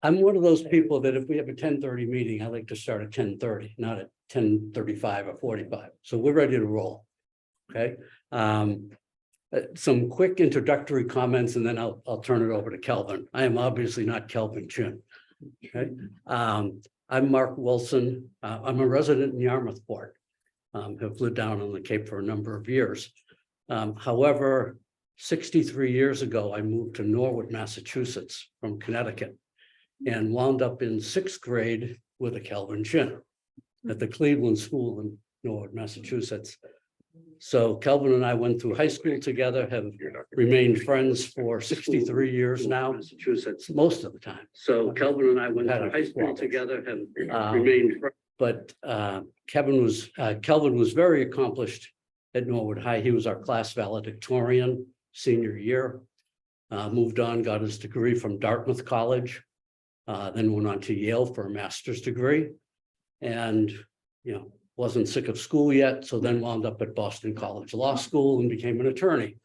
I'm one of those people that if we have a 10:30 meeting, I like to start at 10:30, not at 10:35 or 45. So we're ready to roll. Okay. Some quick introductory comments, and then I'll turn it over to Kelvin. I am obviously not Kelvin Chin. Okay. I'm Mark Wilson. I'm a resident in Yarmouthport. Have lived down on the Cape for a number of years. However, 63 years ago, I moved to Norwood, Massachusetts from Connecticut and wound up in 6th grade with a Kelvin Chin at the Cleveland School in Norwood, Massachusetts. So Kelvin and I went through high school together, have remained friends for 63 years now, Massachusetts, most of the time. So Kelvin and I went through high school together, have remained friends. But Kelvin was very accomplished at Norwood High. He was our class valedictorian senior year. Moved on, got his degree from Dartmouth College, then went on to Yale for a master's degree, and wasn't sick of school yet, so then wound up at Boston College Law School and became an attorney.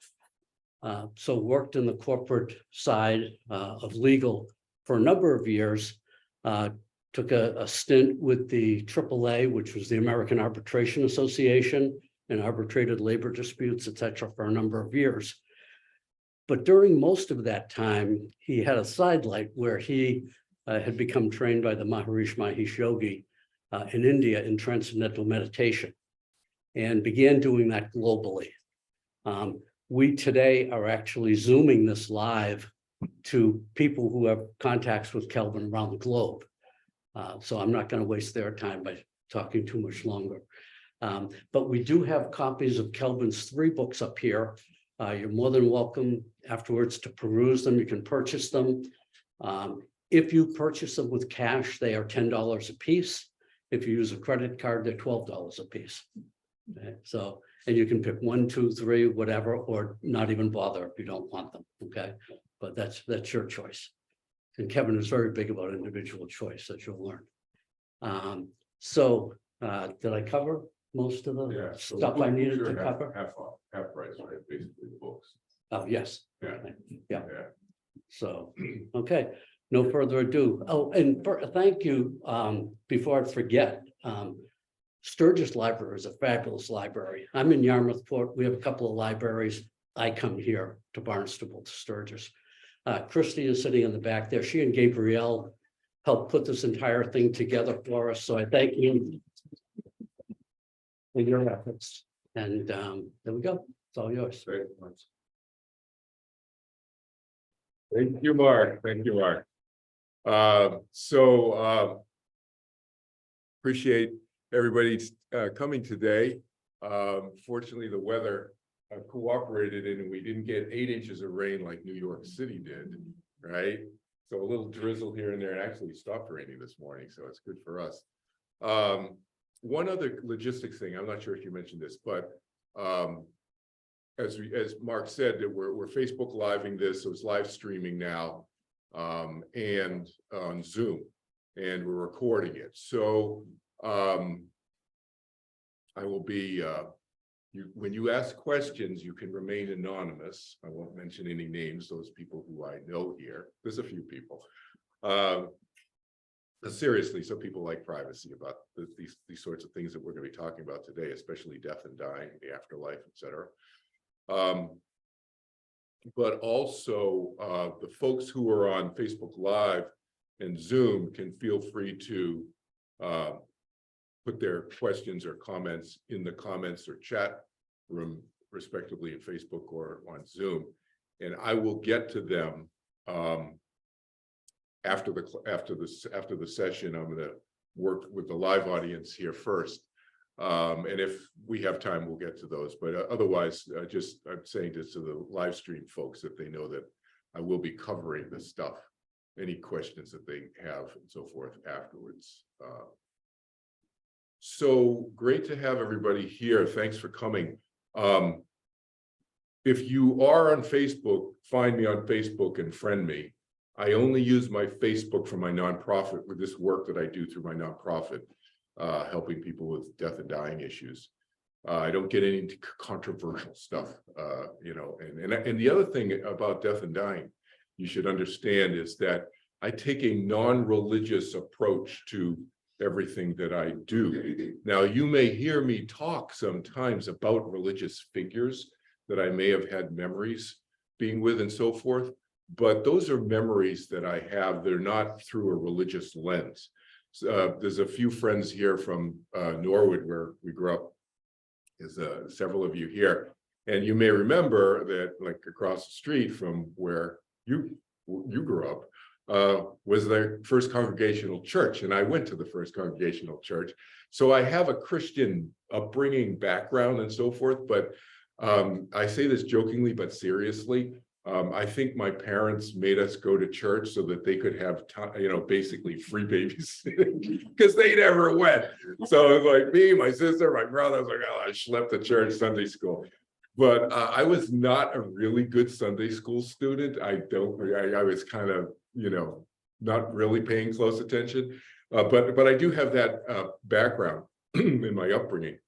So worked in the corporate side of legal for a number of years. Took a stint with the AAA, which was the American Arbitration Association, and arbitrated labor disputes, et cetera, for a number of years. But during most of that time, he had a sidelight where he had become trained by the Maharishi Mahesh Yogi in India in transcendental meditation and began doing that globally. We today are actually Zooming this live to people who have contacts with Kelvin around the globe. So I'm not going to waste their time by talking too much longer. But we do have copies of Kelvin's 3 books up here. You're more than welcome afterwards to peruse them. You can purchase them. If you purchase them with cash, they are $10 a piece. If you use a credit card, they're $12 a piece. Okay. So, and you can pick 1, 2, 3, whatever, or not even bother if you don't want them. Okay. But that's your choice. And Kevin is very big about individual choice, that you'll learn. Did I cover most of the stuff I needed to cover? Half price, right? Basically books. Oh, yes. Yeah. So, okay, no further ado. Oh, and thank you. Before I forget, Sturgis Library is a fabulous library. I'm in Yarmouthport. We have a couple of libraries. I come here to Barnstable, to Sturgis. Christy is sitting in the back there. She and Gabrielle helped put this entire thing together for us. So I thank you for your efforts. And there we go. It's all yours. Thank you, Mark. Thank you, Mark. Appreciate everybody coming today. Fortunately, the weather cooperated and we didn't get 8 inches of rain like New York City did, right? So a little drizzle here and there, and actually stopped raining this morning, so it's good for us. One other logistics thing, I'm not sure if you mentioned this, but as Mark said, that we're Facebook living this, so it's live streaming now, and on Zoom, and we're recording it. So I will be when you ask questions, you can remain anonymous. I won't mention any names, those people who I know here. There's a few people. Seriously, some people like privacy about these sorts of things that we're going to be talking about today, especially death and dying, the afterlife, etc. But also the folks who are on Facebook Live and Zoom can feel free to put their questions or comments in the comments or chat room, respectively, in Facebook or on Zoom, and I will get to them after the session. I'm going to work with the live audience here first, and if we have time, we'll get to those. But otherwise, I'm saying this to the live stream folks that they know that I will be covering this stuff, any questions that they have, and so forth afterwards. So great to have everybody here. Thanks for coming. If you are on Facebook, find me on Facebook and friend me. I only use my Facebook for my nonprofit with this work that I do through my nonprofit, helping people with death and dying issues. I don't get into controversial stuff, and the other thing about death and dying you should understand is that I take a non-religious approach to everything that I do. Now, you may hear me talk sometimes about religious figures that I may have had memories being with and so forth, but those are memories that I have. They're not through a religious lens. There's a few friends here from Norwood, where we grew up. There's several of you here, and you may remember that, like, across the street from where you grew up, was the First Congregational Church, and I went to the First Congregational Church. So I have a Christian upbringing background and so forth, but I say this jokingly but seriously. I think my parents made us go to church so that they could have basically free babysitting, because they never went. So it was like me, my sister, my brother. I was like, oh, I schlepped to church, Sunday school. But I was not a really good Sunday school student. I was kind of, not really paying close attention. But I do have that background in my upbringing.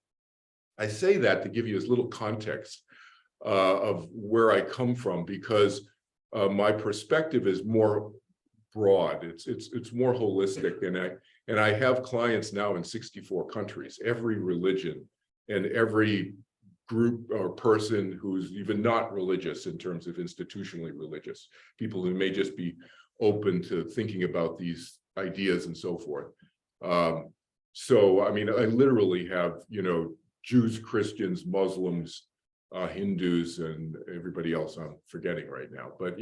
I say that to give you this little context of where I come from, because my perspective is more broad. It's more holistic, and I have clients now in 64 countries, every religion and every group or person who's even not religious in terms of institutionally religious, people who may just be open to thinking about these ideas and so forth. So, I mean, I literally have, Jews, Christians, Muslims, Hindus, and everybody else I'm forgetting right now. But,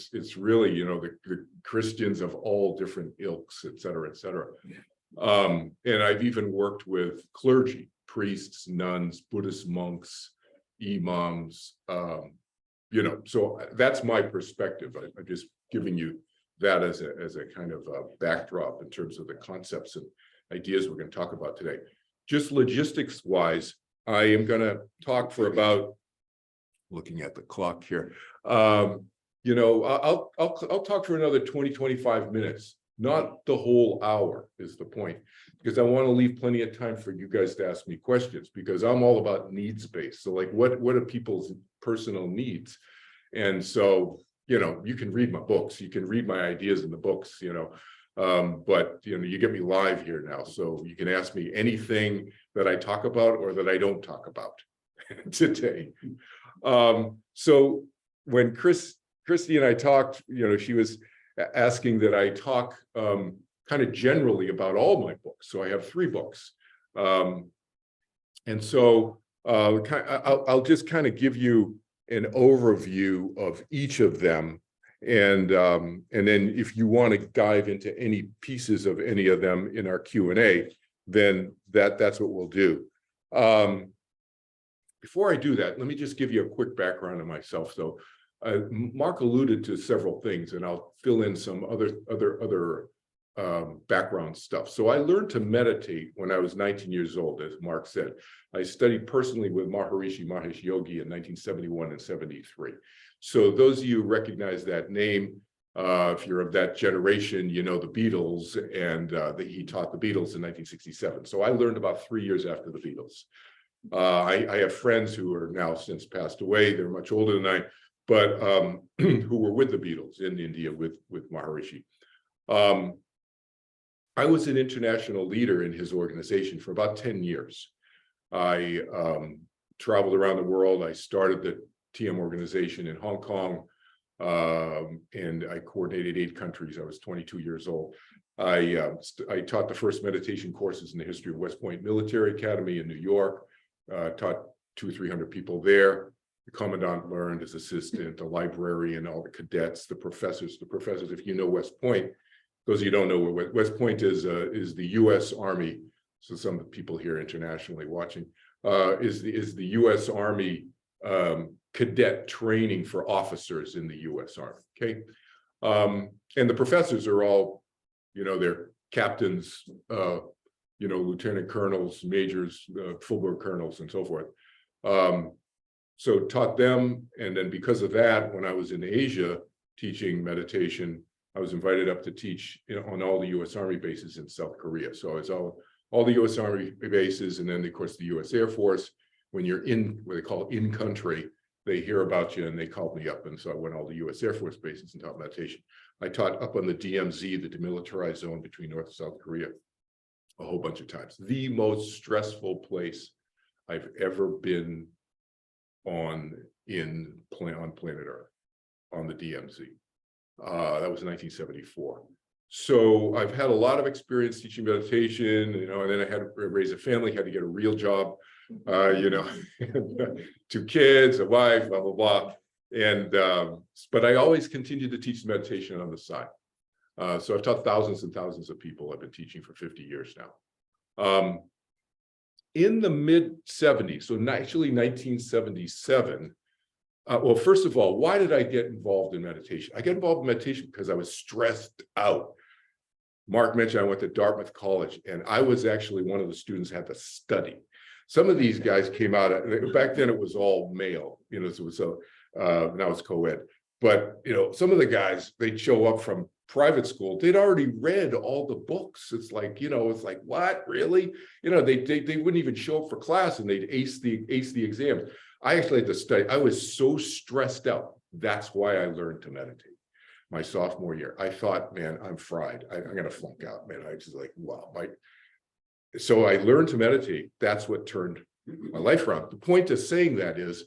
it's really, the Christians of all different ilks, et cetera, et cetera. And I've even worked with clergy, priests, nuns, Buddhist monks, imams, so that's my perspective. I'm just giving you that as a kind of a backdrop in terms of the concepts and ideas we're going to talk about today. Just logistics wise, I am going to talk for about, looking at the clock here, I'll talk for another 20-25 minutes, not the whole hour is the point, because I want to leave plenty of time for you guys to ask me questions, because I'm all about needs-based. So, like, what are people's personal needs? And so, you can read my books, you can read my ideas in the books, but you get me live here now, so you can ask me anything that I talk about or that I don't talk about today. So when Christy and I talked, she was asking that I talk kind of generally about all my books. So I have 3 books, and so I'll just kind of give you an overview of each of them. And then if you want to dive into any pieces of any of them in our Q&A, then that's what we'll do. Before I do that, let me just give you a quick background on myself. So Mark alluded to several things, and I'll fill in some other background stuff. So I learned to meditate when I was 19 years old, as Mark said. I studied personally with Maharishi Mahesh Yogi in 1971 and 73. So those of you who recognize that name, if you're of that generation, the Beatles, and he taught the Beatles in 1967. So I learned about 3 years after the Beatles. I have friends who are now since passed away. They're much older than I, but who were with the Beatles in India with Maharishi. I was an international leader in his organization for about 10 years. I traveled around the world. I started the TM organization in Hong Kong, and I coordinated 8 countries. I was 22 years old. I taught the first meditation courses in the history of West Point Military Academy in New York. Taught 200-300 people there. The commandant learned, his assistant, the librarian, all the cadets, the professors. If you know West Point, those of you who don't know where West Point is the U.S. Army. So some people here internationally watching is the U.S. Army cadet training for officers in the U.S. Army. Okay, and the professors are all, they're captains, lieutenant colonels, majors, full-blood colonels, and so forth. So taught them, and then because of that, when I was in Asia teaching meditation, I was invited up to teach on all the U.S. Army bases in South Korea. So it's all the U.S. Army bases, and then of course the U.S. Air Force. When you're in what they call in country, they hear about you and they called me up. And so I went all the US Air Force bases and taught meditation. I taught up on the DMZ, the demilitarized zone between North and South Korea, a whole bunch of times. The most stressful place I've ever been on planet Earth, on the DMZ. That was in 1974. So I've had a lot of experience teaching meditation, you know, and then I had to raise a family, had to get a real job, you know, 2 kids, a wife, blah, blah, blah. And, but I always continued to teach meditation on the side. So I've taught thousands and thousands of people. I've been teaching for 50 years now. In the mid 70s, so actually 1977, well, first of all, why did I get involved in meditation? I got involved in meditation because I was stressed out. Mark mentioned I went to Dartmouth College, and I was actually one of the students who had to study. Some of these guys came out, back then it was all male, you know, so now it's co-ed. But, you know, some of the guys, they'd show up from private school, they'd already read all the books. It's like, you know, it's like, what, really? You know, they wouldn't even show up for class and they'd ace the exams. I actually had to study. I was so stressed out. That's why I learned to meditate. My sophomore year, I thought, man, I'm fried. I'm going to flunk out, man. I was just like, wow. So I learned to meditate. That's what turned my life around. The point of saying that is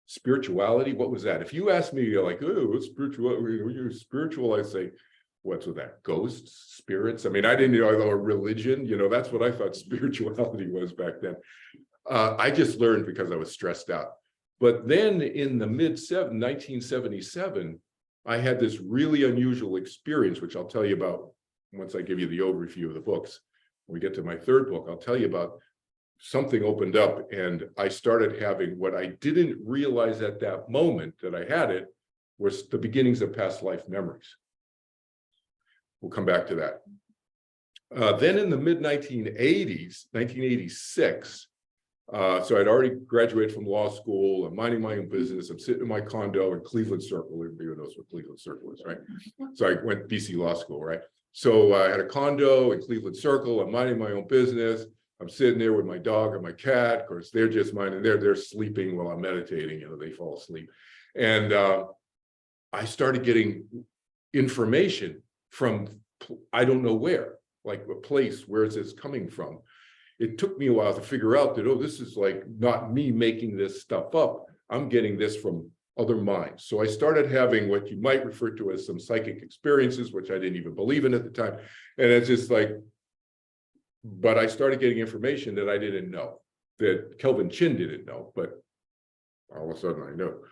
spirituality. What was that? If you ask me, you're like, oh, what's spiritual? You're spiritual. I say, what's with that? Ghosts, spirits? I mean, I didn't know religion. You know, that's what I thought spirituality was back then. I just learned because I was stressed out. But then in the mid 1977, I had this really unusual experience, which I'll tell you about once I give you the overview of the books. When we get to my third book, I'll tell you about something opened up and I started having what I didn't realize at that moment that I had it was the beginnings of past life memories. We'll come back to that. Then in the mid 1980s, 1986, so I'd already graduated from law school. I'm minding my own business. I'm sitting in my condo in Cleveland Circle. Everybody knows what Cleveland Circle is, right? So I went to BC Law School, right? So I had a condo in Cleveland Circle. I'm minding my own business. I'm sitting there with my dog and my cat. Of course, they're just minding. They're sleeping while I'm meditating. You know, they fall asleep. And I started getting information from I don't know where, like a place. Where is this coming from? It took me a while to figure out that, oh, this is like not me making this stuff up. I'm getting this from other minds. So I started having what you might refer to as some psychic experiences, which I didn't even believe in at the time. And it's just like, but I started getting information that I didn't know, that Kelvin Chin didn't know, but all of a sudden I know.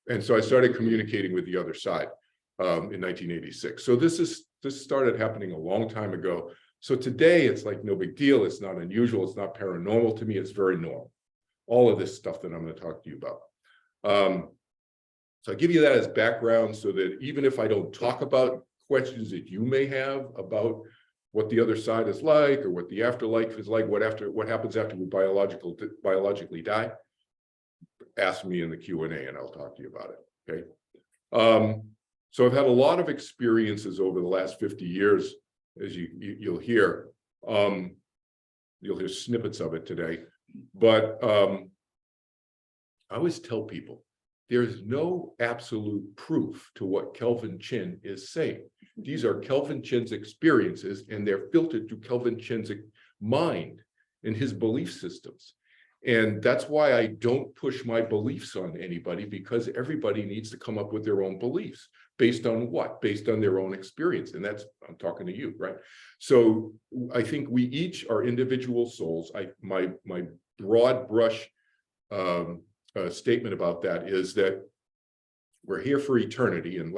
And so I started communicating with the other side in 1986. So this started happening a long time ago. So today it's like no big deal. It's not unusual. It's not paranormal to me. It's very normal. All of this stuff that I'm going to talk to you about. So I give you that as background so that even if I don't talk about questions that you may have about what the other side is like or what the afterlife is like, what happens after we biologically die, ask me in the Q&A and I'll talk to you about it. Okay. So I've had a lot of experiences over the last 50 years. As you'll hear snippets of it today, but I always tell people there is no absolute proof to what Kelvin Chin is saying. These are Kelvin Chin's experiences, and they're filtered through Kelvin Chin's mind and his belief systems. And that's why I don't push my beliefs on anybody, because everybody needs to come up with their own beliefs. Based on what? Based on their own experience. And that's, I'm talking to you, right? So I think we each are individual souls. My broad brush statement about that is that we're here for eternity. And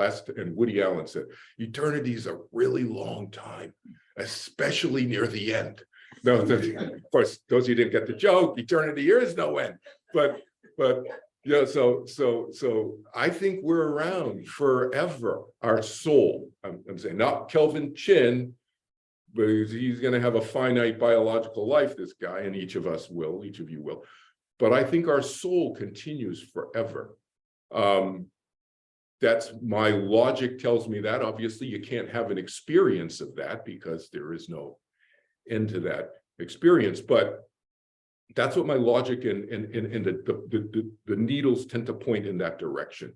Woody Allen said, eternity is a really long time, especially near the end. No, of course, those who didn't get the joke, eternity, there is no end. But yeah, so I think we're around forever. Our soul, I'm saying, not Kelvin Chin, but he's going to have a finite biological life, this guy, and each of us will, each of you will. But I think our soul continues forever. That's my logic tells me that. Obviously, you can't have an experience of that because there is no end to that experience. But that's what my logic and the needles tend to point in that direction.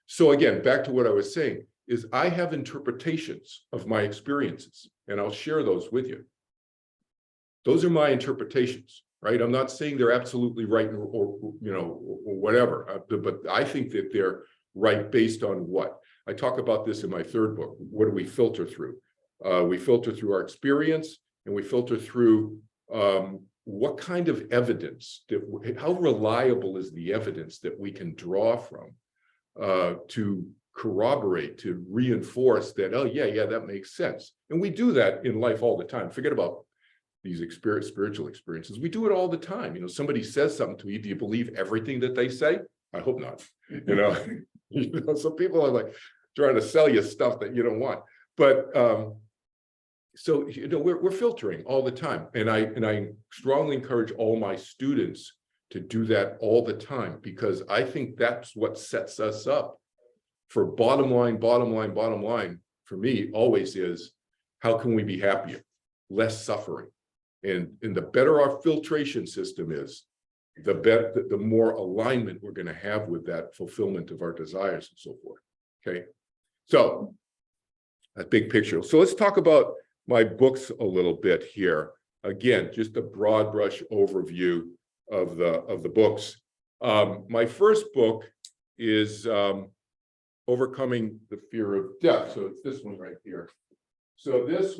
So again, back to what I was saying, is I have interpretations of my experiences, and I'll share those with you. Those are my interpretations, right? I'm not saying they're absolutely right or whatever, but I think that they're right based on what? I talk about this in my third book. What do we filter through? We filter through our experience, and we filter through what kind of evidence, how reliable is the evidence that we can draw from to corroborate, to reinforce that, oh yeah, that makes sense. And we do that in life all the time. Forget about these spiritual experiences. We do it all the time. You know, somebody says something to you. Do you believe everything that they say? I hope not. You know, some people are like trying to sell you stuff that you don't want. But so we're filtering all the time, and I strongly encourage all my students to do that all the time, because I think that's what sets us up for bottom line for me always is, how can we be happier, less suffering? And the better our filtration system is, the better, the more alignment we're going to have with that fulfillment of our desires and so forth. Okay, so that big picture. So let's talk about my books a little bit here. Again, just a broad brush overview of the books. My first book is Overcoming the Fear of Death. So it's this one right here. So this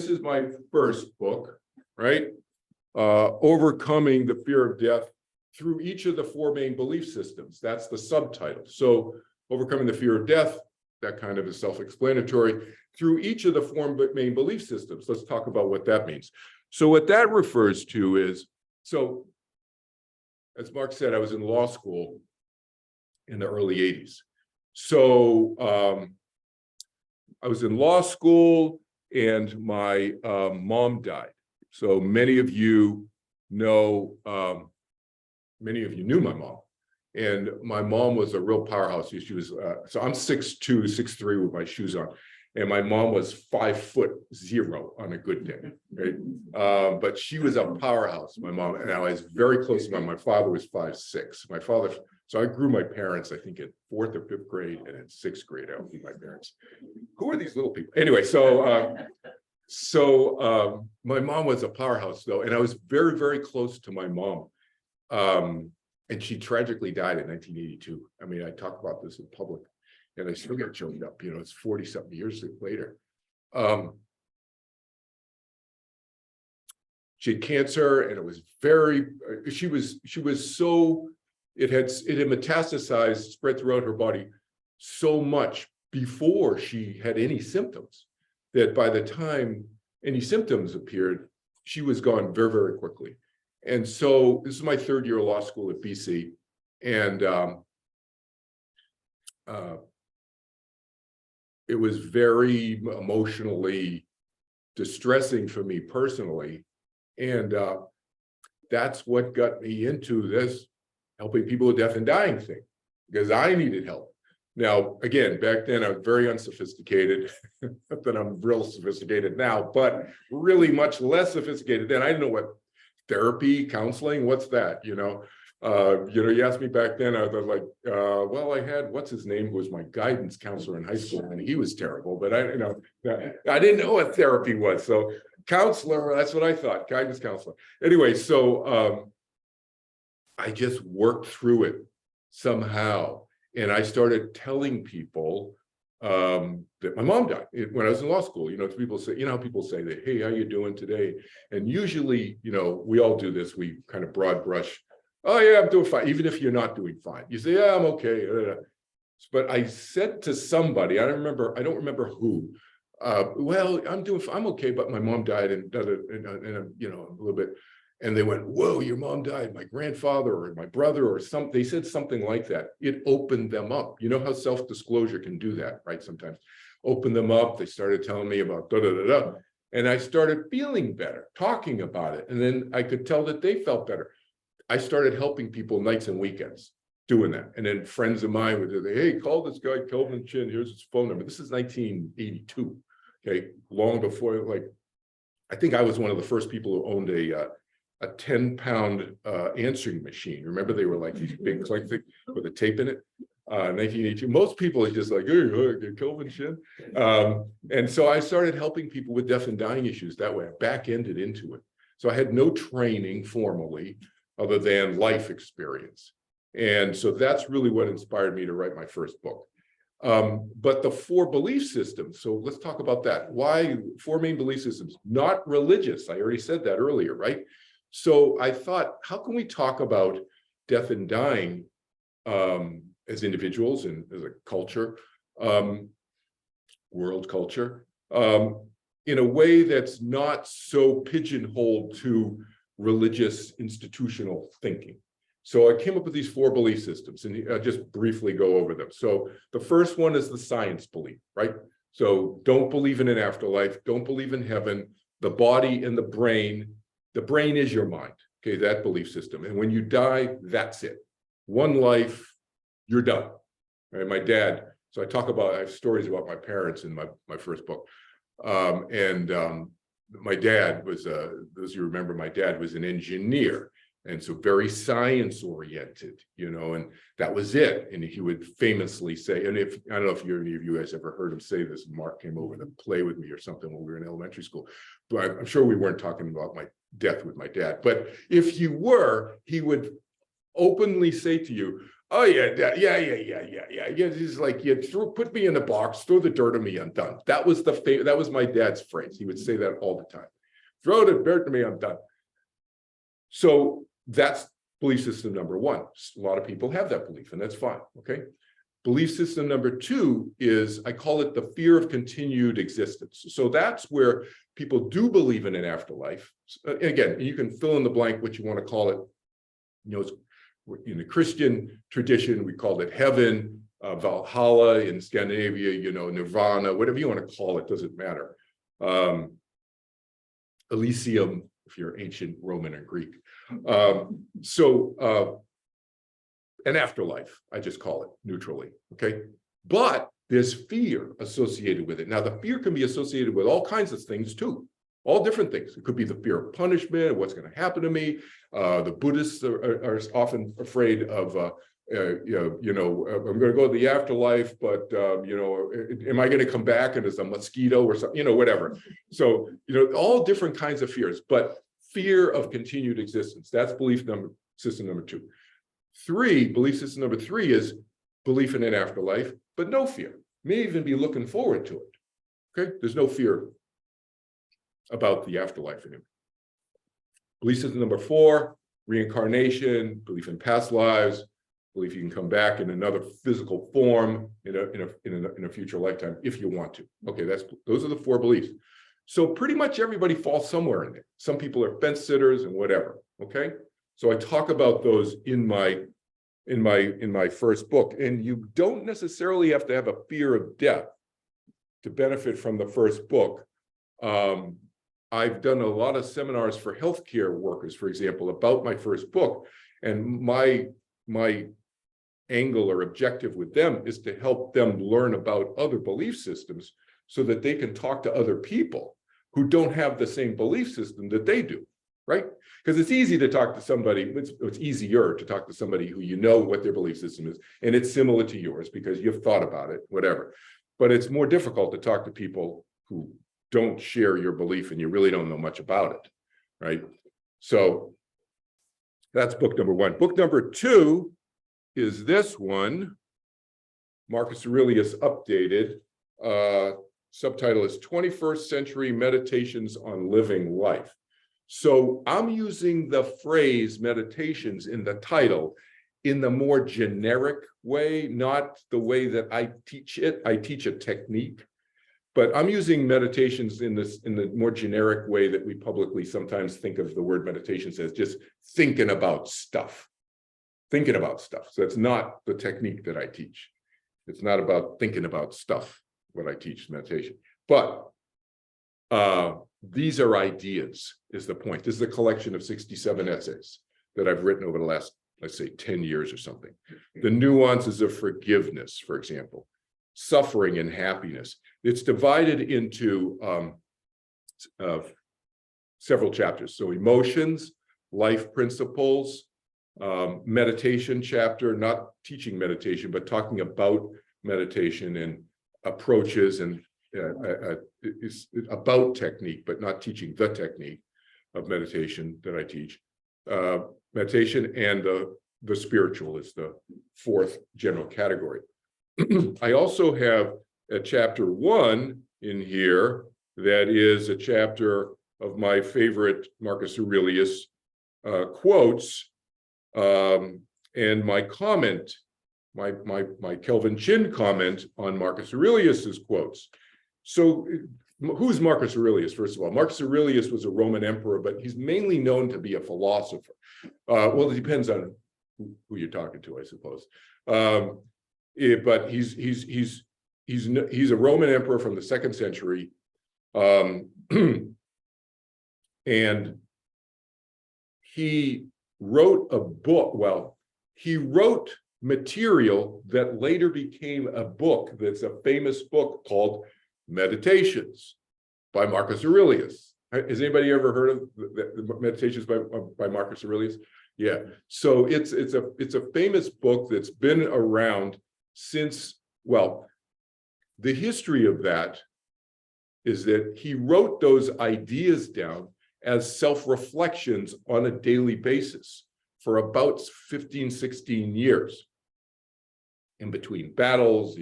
is my first book, right? Overcoming the Fear of Death through each of the four main belief systems. That's the subtitle. So Overcoming the Fear of Death, that kind of is self-explanatory, through each of the four main belief systems. Let's talk about what that means. So what that refers to is, so as Mark said, I was in law school in the early 80s. So I was in law school and my mom died. So many of you know, many of you knew my mom. And my mom was a real powerhouse. She was, so I'm 6'2", 6'3" with my shoes on. And my mom was 5'0" on a good day, right? But she was a powerhouse, my mom. And I was very close to my father was 5'6". My father, so I grew my parents, I think, in 4th or 5th grade, and in 6th grade, I grew my parents. Who are these little people? Anyway, so my mom was a powerhouse, though, and I was very, very close to my mom. And she tragically died in 1982. I mean, I talk about this in public, and I still get choked up. You know, it's 40-something years later. She had cancer, and it was very. She was so. It had metastasized, spread throughout her body so much before she had any symptoms, that by the time any symptoms appeared, she was gone very, very quickly. And so this is my 3rd year of law school at BC, and it was very emotionally distressing for me personally, and that's what got me into this helping people with death and dying thing, because I needed help. Now, again, back then I was very unsophisticated. Not that I'm real sophisticated now, but really much less sophisticated then. I didn't know what therapy, counseling, what's that, you know? You asked me back then, I was like, well, I had, what's his name, who was my guidance counselor in high school, and he was terrible, but I didn't know what therapy was. So counselor, that's what I thought, guidance counselor. Anyway, so I just worked through it somehow. And I started telling people that my mom died when I was in law school. You know, people say, you know how people say that, hey, how you doing today? And usually, you know, we all do this. We kind of broad brush. Oh yeah, I'm doing fine. Even if you're not doing fine, you say, yeah, I'm okay. But I said to somebody, I don't remember who. Well, I'm okay, but my mom died, and you know, a little bit. And they went, whoa, your mom died, my grandfather or my brother or something. They said something like that. It opened them up. You know how self-disclosure can do that, right? Sometimes open them up. They started telling me about da-da-da-da. And I started feeling better, talking about it. And then I could tell that they felt better. I started helping people nights and weekends doing that. And then friends of mine would say, hey, call this guy, Kelvin Chin. Here's his phone number. This is 1982, okay? Long before, like, I think I was one of the first people who owned a 10-pound answering machine. Remember, they were like these big click thing with a tape in it. 1982. Most people are just like, hey, Kelvin Chin. And so I started helping people with death and dying issues that way. I back-ended into it. So I had no training formally other than life experience. And so that's really what inspired me to write my first book. But the 4 belief systems, so let's talk about that. Why 4 main belief systems? Not religious. I already said that earlier, right? So I thought, how can we talk about death and dying as individuals and as a culture, world culture, in a way that's not so pigeonholed to religious institutional thinking? So I came up with these 4 belief systems, and I'll just briefly go over them. So the first one is the science belief, right? So don't believe in an afterlife, don't believe in heaven, the body and the brain is your mind, okay, that belief system. And when you die, that's it. One life, you're done. Right? My dad, so I have stories about my parents in my first book. My dad was, those you remember, my dad was an engineer. And so very science oriented, you know, and that was it. And he would famously say, and if, I don't know if any of you guys ever heard him say this, Mark came over to play with me or something when we were in elementary school, but I'm sure we weren't talking about my death with my dad. But if you were, he would openly say to you, oh yeah, Dad, yeah. He's like, put me in a box, throw the dirt on me, I'm done. That was that was my dad's phrase. He would say that all the time. Throw the dirt on me, I'm done. So that's belief system number 1. A lot of people have that belief, and that's fine, okay? Belief system number 2 is, I call it the fear of continued existence. So that's where people do believe in an afterlife. Again, you can fill in the blank what you want to call it. You know, in the Christian tradition, we called it heaven, Valhalla. In Scandinavia, you know, Nirvana, whatever you want to call it, doesn't matter. Elysium, if you're ancient Roman and Greek. An afterlife, I just call it neutrally, okay? But there's fear associated with it. Now, the fear can be associated with all kinds of things too, all different things. It could be the fear of punishment, what's going to happen to me. The Buddhists are often afraid of, I'm going to go to the afterlife, but, am I going to come back and as a mosquito or something, whatever. So, all different kinds of fears, but fear of continued existence. That's belief system number 2. Belief system number 3 is belief in an afterlife, but no fear. May even be looking forward to it. Okay, there's no fear about the afterlife anymore. Belief system number 4, reincarnation, belief in past lives, belief you can come back in another physical form in a future lifetime if you want to. Okay, those are the 4 beliefs. So pretty much everybody falls somewhere in there. Some people are fence sitters and whatever. Okay, so I talk about those in my first book, and you don't necessarily have to have a fear of death to benefit from the first book. I've done a lot of seminars for healthcare workers, for example, about my first book, and my angle or objective with them is to help them learn about other belief systems so that they can talk to other people who don't have the same belief system that they do, right? Because it's easy to talk to somebody, it's easier to talk to somebody who you know what their belief system is, and it's similar to yours because you've thought about it, whatever. But it's more difficult to talk to people who don't share your belief and you really don't know much about it, right? So that's book number 1. Book number 2 is this one, Marcus Aurelius updated. Subtitle is 21st Century Meditations on Living Life. So I'm using the phrase meditations in the title in the more generic way, not the way that I teach it. I teach a technique, but I'm using meditations in the more generic way that we publicly sometimes think of the word meditations as just thinking about stuff. Thinking about stuff. So it's not the technique that I teach. It's not about thinking about stuff, what I teach meditation. But these are ideas, is the point. This is a collection of 67 essays that I've written over the last, let's say, 10 years or something. The nuances of forgiveness, for example, suffering and happiness. It's divided into several chapters. So emotions, life principles, meditation chapter, not teaching meditation, but talking about meditation and approaches, and it's about technique, but not teaching the technique of meditation that I teach. Meditation and the spiritual is the fourth general category. I also have a chapter 1 in here that is a chapter of my favorite Marcus Aurelius quotes, and my comment, my Kelvin Chin comment on Marcus Aurelius's quotes. So who's Marcus Aurelius, first of all? Marcus Aurelius was a Roman emperor, but he's mainly known to be a philosopher. Well, it depends on who you're talking to, I suppose. But he's a Roman emperor from the 2nd century. And he wrote a book. Well, he wrote material that later became a book that's a famous book called Meditations by Marcus Aurelius. Has anybody ever heard of the Meditations by Marcus Aurelius? Yeah. So it's a famous book that's been around since, well, the history of that is that he wrote those ideas down as self-reflections on a daily basis for about 15, 16 years. In between battles,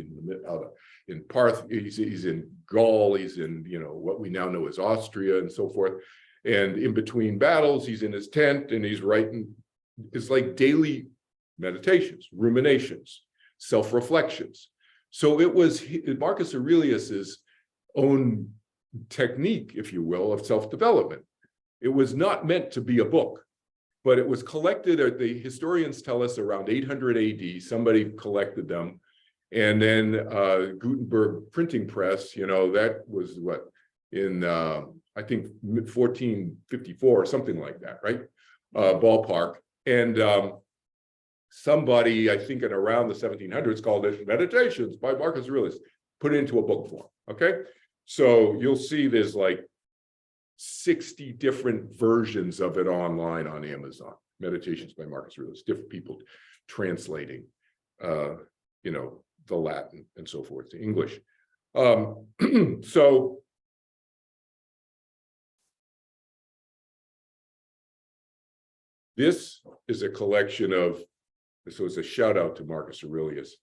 in Parth, he's in Gaul, he's in, what we now know as Austria and so forth. And in between battles, he's in his tent and he's writing. It's like daily meditations, ruminations, self-reflections. So it was Marcus Aurelius's own technique, if you will, of self-development. It was not meant to be a book, but it was collected, the historians tell us, around 800 AD. Somebody collected them. And then Gutenberg printing press, that was what, in, I think, 1454 or something like that, right? Ballpark. And somebody, I think in around the 1700s, called it Meditations by Marcus Aurelius, put it into a book form, okay? So you'll see there's like 60 different versions of it online on Amazon. Meditations by Marcus Aurelius, different people translating, the Latin and so forth to English. So this is a collection of, so it's a shout out to Marcus Aurelius.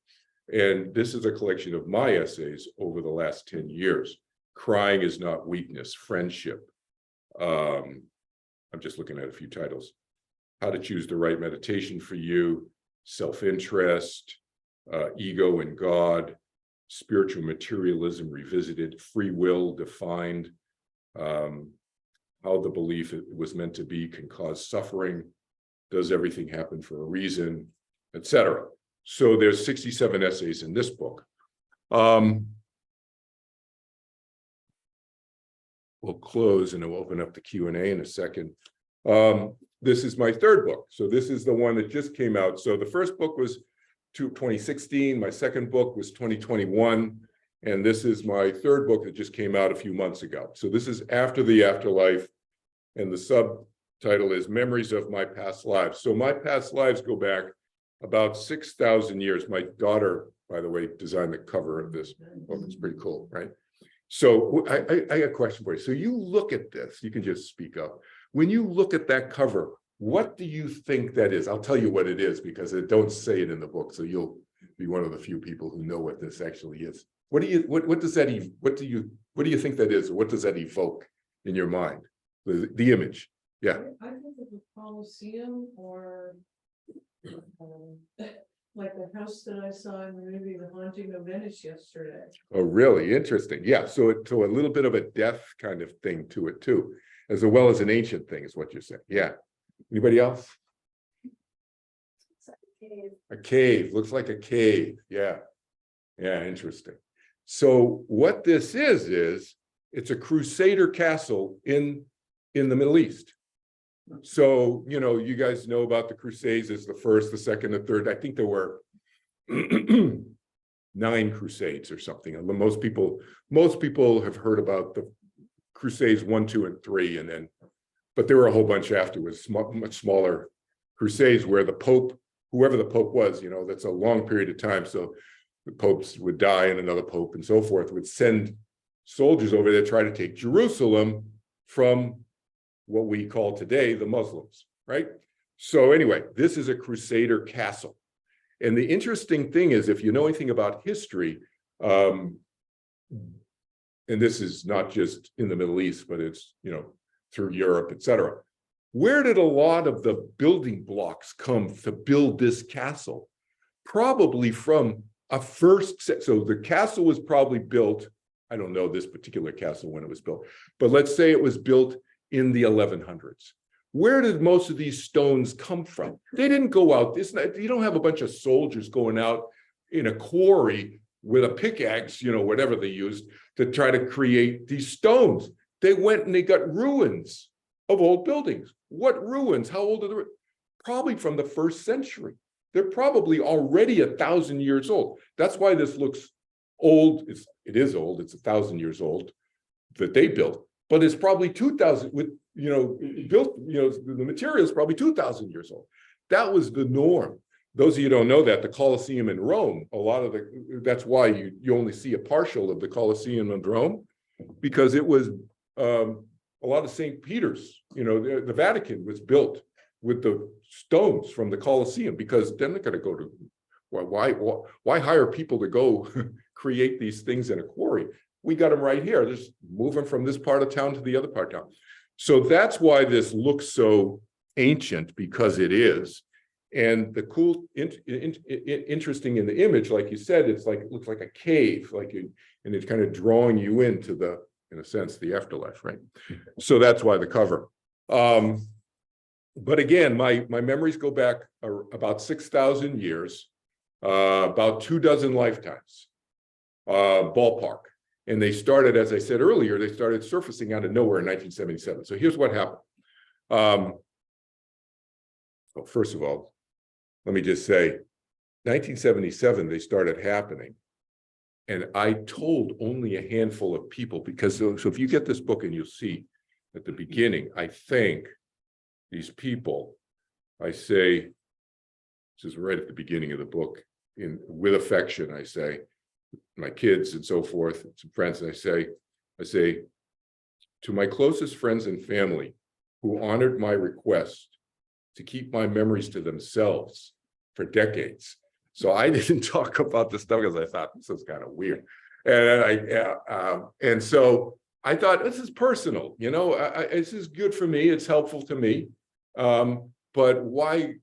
And this is a collection of my essays over the last 10 years. Crying is not weakness, friendship. I'm just looking at a few titles. How to choose the right meditation for you, self-interest, ego and God, spiritual materialism revisited, free will defined, how the belief it was meant to be can cause suffering, does everything happen for a reason, etc. So there's 67 essays in this book. We'll close and we'll open up the Q&A in a second. This is my third book. So this is the one that just came out. So the first book was 2016. My second book was 2021. And this is my third book that just came out a few months ago. So this is After the Afterlife. And the subtitle is Memories of My Past Lives. So my past lives go back about 6,000 years. My daughter, by the way, designed the cover of this book. It's pretty cool, right? So I got a question for you. So you look at this, you can just speak up. When you look at that cover, what do you think that is? I'll tell you what it is because I don't say it in the book. So you'll be one of the few people who know what this actually is. What do you think that is? Or what does that evoke in your mind? The image. Yeah. I think of the Colosseum or like the house that I saw in the movie The Haunting of Venice yesterday. Oh, really? Interesting. Yeah. So a little bit of a death kind of thing to it too, as well as an ancient thing is what you're saying. Yeah. Anybody else? It's like a cave. A cave. Looks like a cave. Yeah. Yeah. Interesting. So what this is it's a Crusader castle in the Middle East. So, you guys know about the Crusades as the first, the second, the third. I think there were 9 Crusades or something. And most people have heard about the Crusades 1, 2, and 3, and then but there were a whole bunch afterwards, much smaller crusades where the Pope, whoever the Pope was, that's a long period of time. So the popes would die and another Pope and so forth would send soldiers over there to try to take Jerusalem from what we call today the Muslims, right? So anyway, this is a Crusader castle. And the interesting thing is, if you know anything about history, and this is not just in the Middle East, but it's, through Europe, etc. Where did a lot of the building blocks come to build this castle? Probably from a first set. So the castle was probably built, I don't know this particular castle when it was built, but let's say it was built in the 1100s. Where did most of these stones come from? They didn't go out. You don't have a bunch of soldiers going out in a quarry with a pickaxe, whatever they used to try to create these stones. They went and they got ruins of old buildings. What ruins? How old are the ruins? Probably from the 1st century. They're probably already 1,000 years old. That's why this looks old. It is old. It's 1,000 years old that they built, but it's probably 2,000 with, built, the material is probably 2,000 years old. That was the norm. Those of you who don't know that, the Colosseum in Rome, that's why you only see a partial of the Colosseum in Rome, because it was a lot of St. Peter's, the Vatican was built with the stones from the Colosseum, because then they're going to go to, why hire people to go create these things in a quarry? We got them right here. Just move them from this part of town to the other part of town. So that's why this looks so ancient, because it is. And the cool, interesting in the image, like you said, it looks like a cave, and it's kind of drawing you into in a sense, the afterlife, right? So that's why the cover. But again, my memories go back about 6,000 years, about 24 lifetimes, ballpark. And they started, as I said earlier, they started surfacing out of nowhere in 1977. So here's what happened. Well, first of all, let me just say, 1977, they started happening. And I told only a handful of people, because so if you get this book and you'll see at the beginning, I thank these people. I say, this is right at the beginning of the book, with affection, I say, my kids and so forth, some friends, and I say, to my closest friends and family who honored my request to keep my memories to themselves for decades. So I didn't talk about this stuff because I thought this was kind of weird. And so I thought, this is personal, this is good for me. It's helpful to me. But why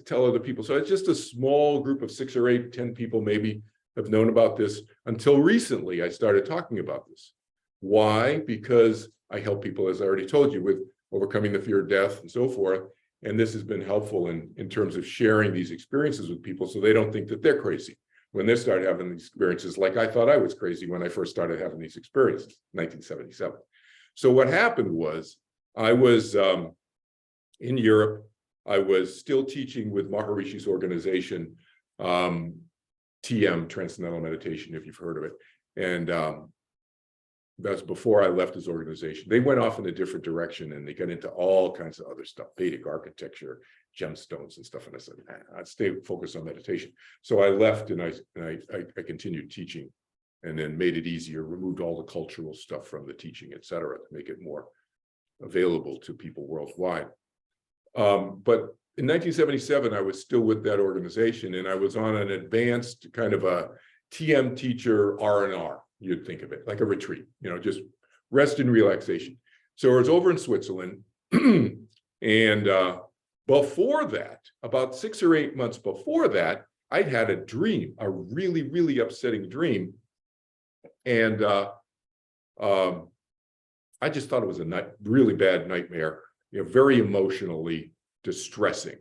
tell other people? So it's just a small group of 6 or 8, 10 people maybe have known about this. Until recently, I started talking about this. Why? Because I help people, as I already told you, with overcoming the fear of death and so forth. And this has been helpful in terms of sharing these experiences with people so they don't think that they're crazy when they start having these experiences, like I thought I was crazy when I first started having these experiences, 1977. So what happened was I was in Europe. I was still teaching with Maharishi's organization, TM, Transcendental Meditation, if you've heard of it. And that's before I left his organization. They went off in a different direction and they got into all kinds of other stuff, Vedic architecture, gemstones and stuff. And I said, I'd stay focused on meditation. So I left and I continued teaching, and then made it easier, removed all the cultural stuff from the teaching, et cetera, to make it more available to people worldwide. But in 1977, I was still with that organization, and I was on an advanced kind of a TM teacher R&R. You'd think of it like a retreat, just rest and relaxation. So I was over in Switzerland, and before that, about 6 or 8 months before that, I'd had a dream, a really, really upsetting dream. And I just thought it was a really bad nightmare, very emotionally distressing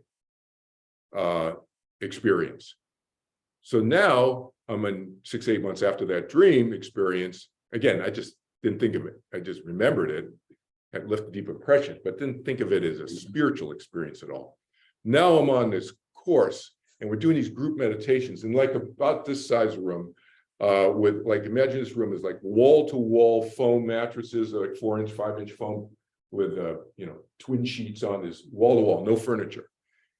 experience. So now I'm in 6, 8 months after that dream experience. Again, I just didn't think of it. I just remembered it, had left a deep impression, but didn't think of it as a spiritual experience at all. Now I'm on this course and we're doing these group meditations in like about this size room with imagine this room is like wall to wall foam mattresses, like 4-inch, 5-inch foam with twin sheets on this wall to wall, no furniture.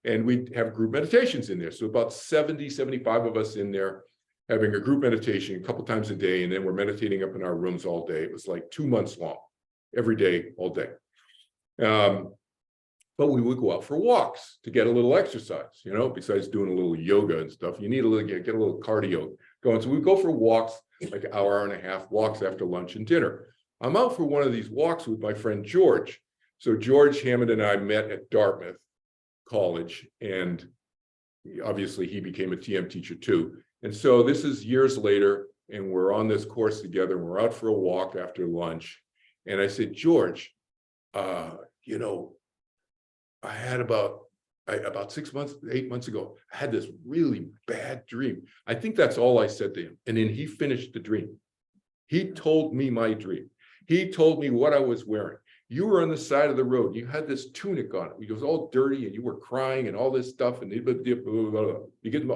And we have group meditations in there. So about 70, 75 of us in there having a group meditation a couple times a day. And then we're meditating up in our rooms all day. It was like 2 months long, every day, all day. But we would go out for walks to get a little exercise, besides doing a little yoga and stuff. You need a little, get a little cardio going. So we go for walks, like an hour and a half walks after lunch and dinner. I'm out for one of these walks with my friend George. So George Hammond and I met at Dartmouth College, and obviously he became a TM teacher too. And so this is years later, and we're on this course together, and we're out for a walk after lunch. And I said, George, I had about 6 months, 8 months ago, I had this really bad dream. I think that's all I said to him. And then he finished the dream. He told me my dream. He told me what I was wearing. You were on the side of the road. You had this tunic on it. It was all dirty, and you were crying and all this stuff. And you get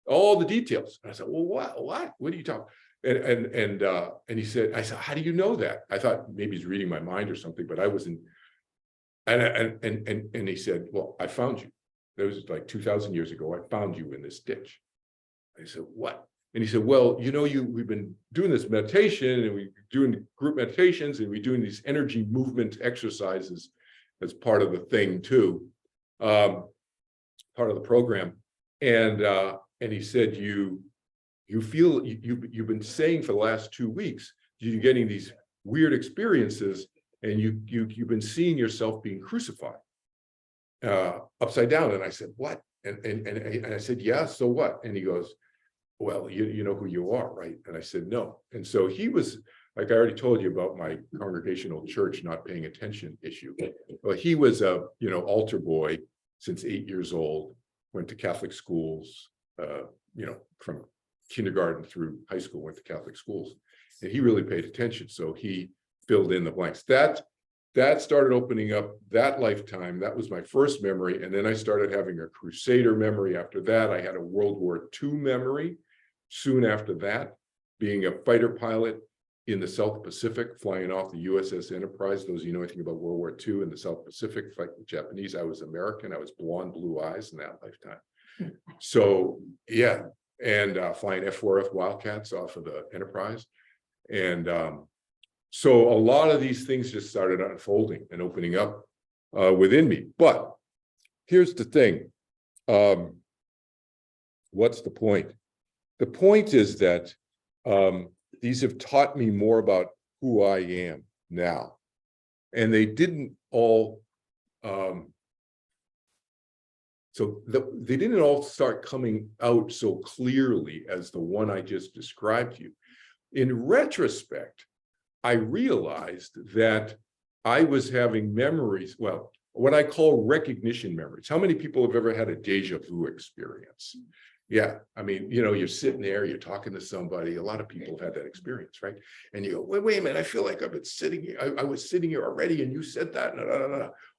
all the details. And I said, well, what? What are you talking? And he said, I said, how do you know that? I thought maybe he's reading my mind or something, but I wasn't. And he said, well, I found you. That was like 2,000 years ago. I found you in this ditch. I said, what? And he said, well, we've been doing this meditation, and we're doing group meditations, and we're doing these energy movement exercises as part of the thing too, part of the program. And he said, you've been saying for the last 2 weeks, you're getting these weird experiences, and you've been seeing yourself being crucified upside down. And I said, what? And I said, yeah, so what? And he goes, well, you know who you are, right? And I said, no. And so he was, like I already told you about my congregational church not paying attention issue. Well, he was a, altar boy since 8 years old, went to Catholic schools, from kindergarten through high school, went to Catholic schools. And he really paid attention. So he filled in the blanks. That started opening up that lifetime. That was my first memory. And then I started having a Crusader memory. After that, I had a World War II memory. Soon after that, being a fighter pilot in the South Pacific, flying off the USS Enterprise. Those of you know anything about World War II in the South Pacific, fight with Japanese. I was American. I was blonde, blue eyes in that lifetime. So yeah, and flying F-4F Wildcats off of the Enterprise. And so a lot of these things just started unfolding and opening up within me. But here's the thing. What's the point? The point is that these have taught me more about who I am now. And they didn't all, they didn't all start coming out so clearly as the one I just described to you. In retrospect, I realized that I was having memories, well, what I call recognition memories. How many people have ever had a deja vu experience? Yeah, I mean, you're sitting there, you're talking to somebody. A lot of people have had that experience, right? And you go, wait a minute, I feel like I've been sitting here. I was sitting here already, and you said that.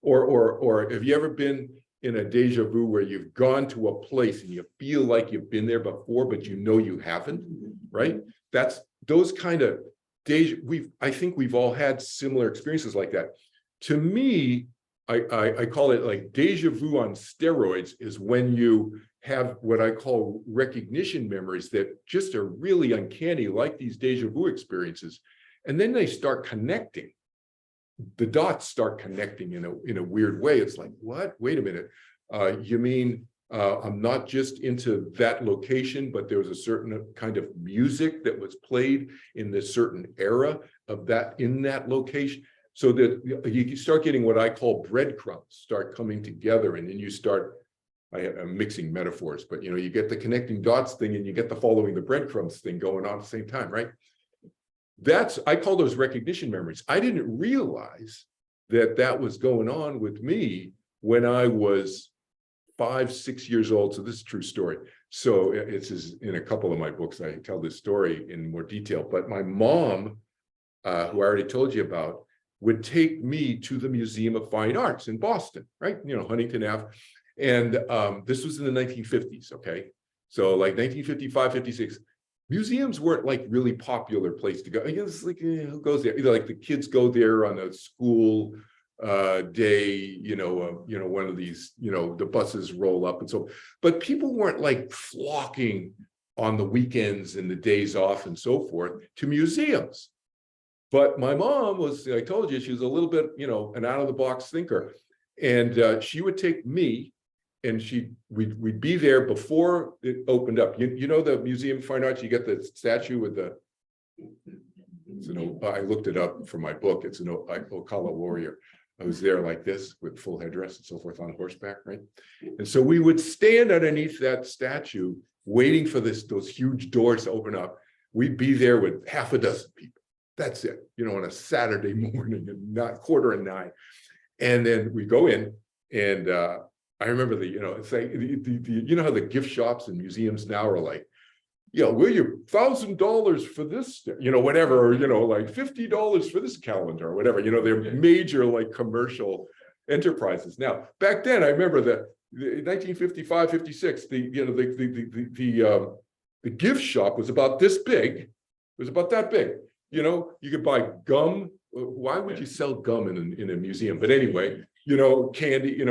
Or have you ever been in a deja vu where you've gone to a place and you feel like you've been there before, but you haven't, right? That's those kind of I think we've all had similar experiences like that. To me, I call it like deja vu on steroids is when you have what I call recognition memories that just are really uncanny, like these deja vu experiences. And then they start connecting. The dots start connecting in a weird way. It's like, what? Wait a minute. You mean I'm not just into that location, but there was a certain kind of music that was played in this certain era of that in that location. So that you start getting what I call breadcrumbs start coming together, and then you start, I'm mixing metaphors, but you get the connecting dots thing and you get the following the breadcrumbs thing going on at the same time, right? I call those recognition memories. I didn't realize that was going on with me when I was 5, 6 years old. So this is a true story. So it's in a couple of my books, I tell this story in more detail, but my mom, who I already told you about, would take me to the Museum of Fine Arts in Boston, right? Huntington Ave. And this was in the 1950s, okay? So like 1955, 56, museums weren't like really popular place to go. It's like, who goes there? Either like the kids go there on a school day, one of these, the buses roll up and so, but people weren't like flocking on the weekends and the days off and so forth to museums. But my mom was, I told you, she was a little bit, an out of the box thinker. And she would take me, and we'd be there before it opened up. You know the Museum of Fine Arts, you get the statue with the, I looked it up for my book. It's an Ocala warrior. I was there like this with full headdress and so forth on horseback, right? And so we would stand underneath that statue waiting for those huge doors to open up. We'd be there with half a dozen people. That's it, on a Saturday morning at 8:45. And then we go in, and I remember it's like, how the gift shops and museums now are like, will you $1,000 for this, whatever, or, like $50 for this calendar or whatever, they're major like commercial enterprises. Now, back then, I remember the 1955, 56, the gift shop was about this big. It was about that big. You could buy gum. Why would you sell gum in a museum? But anyway, candy,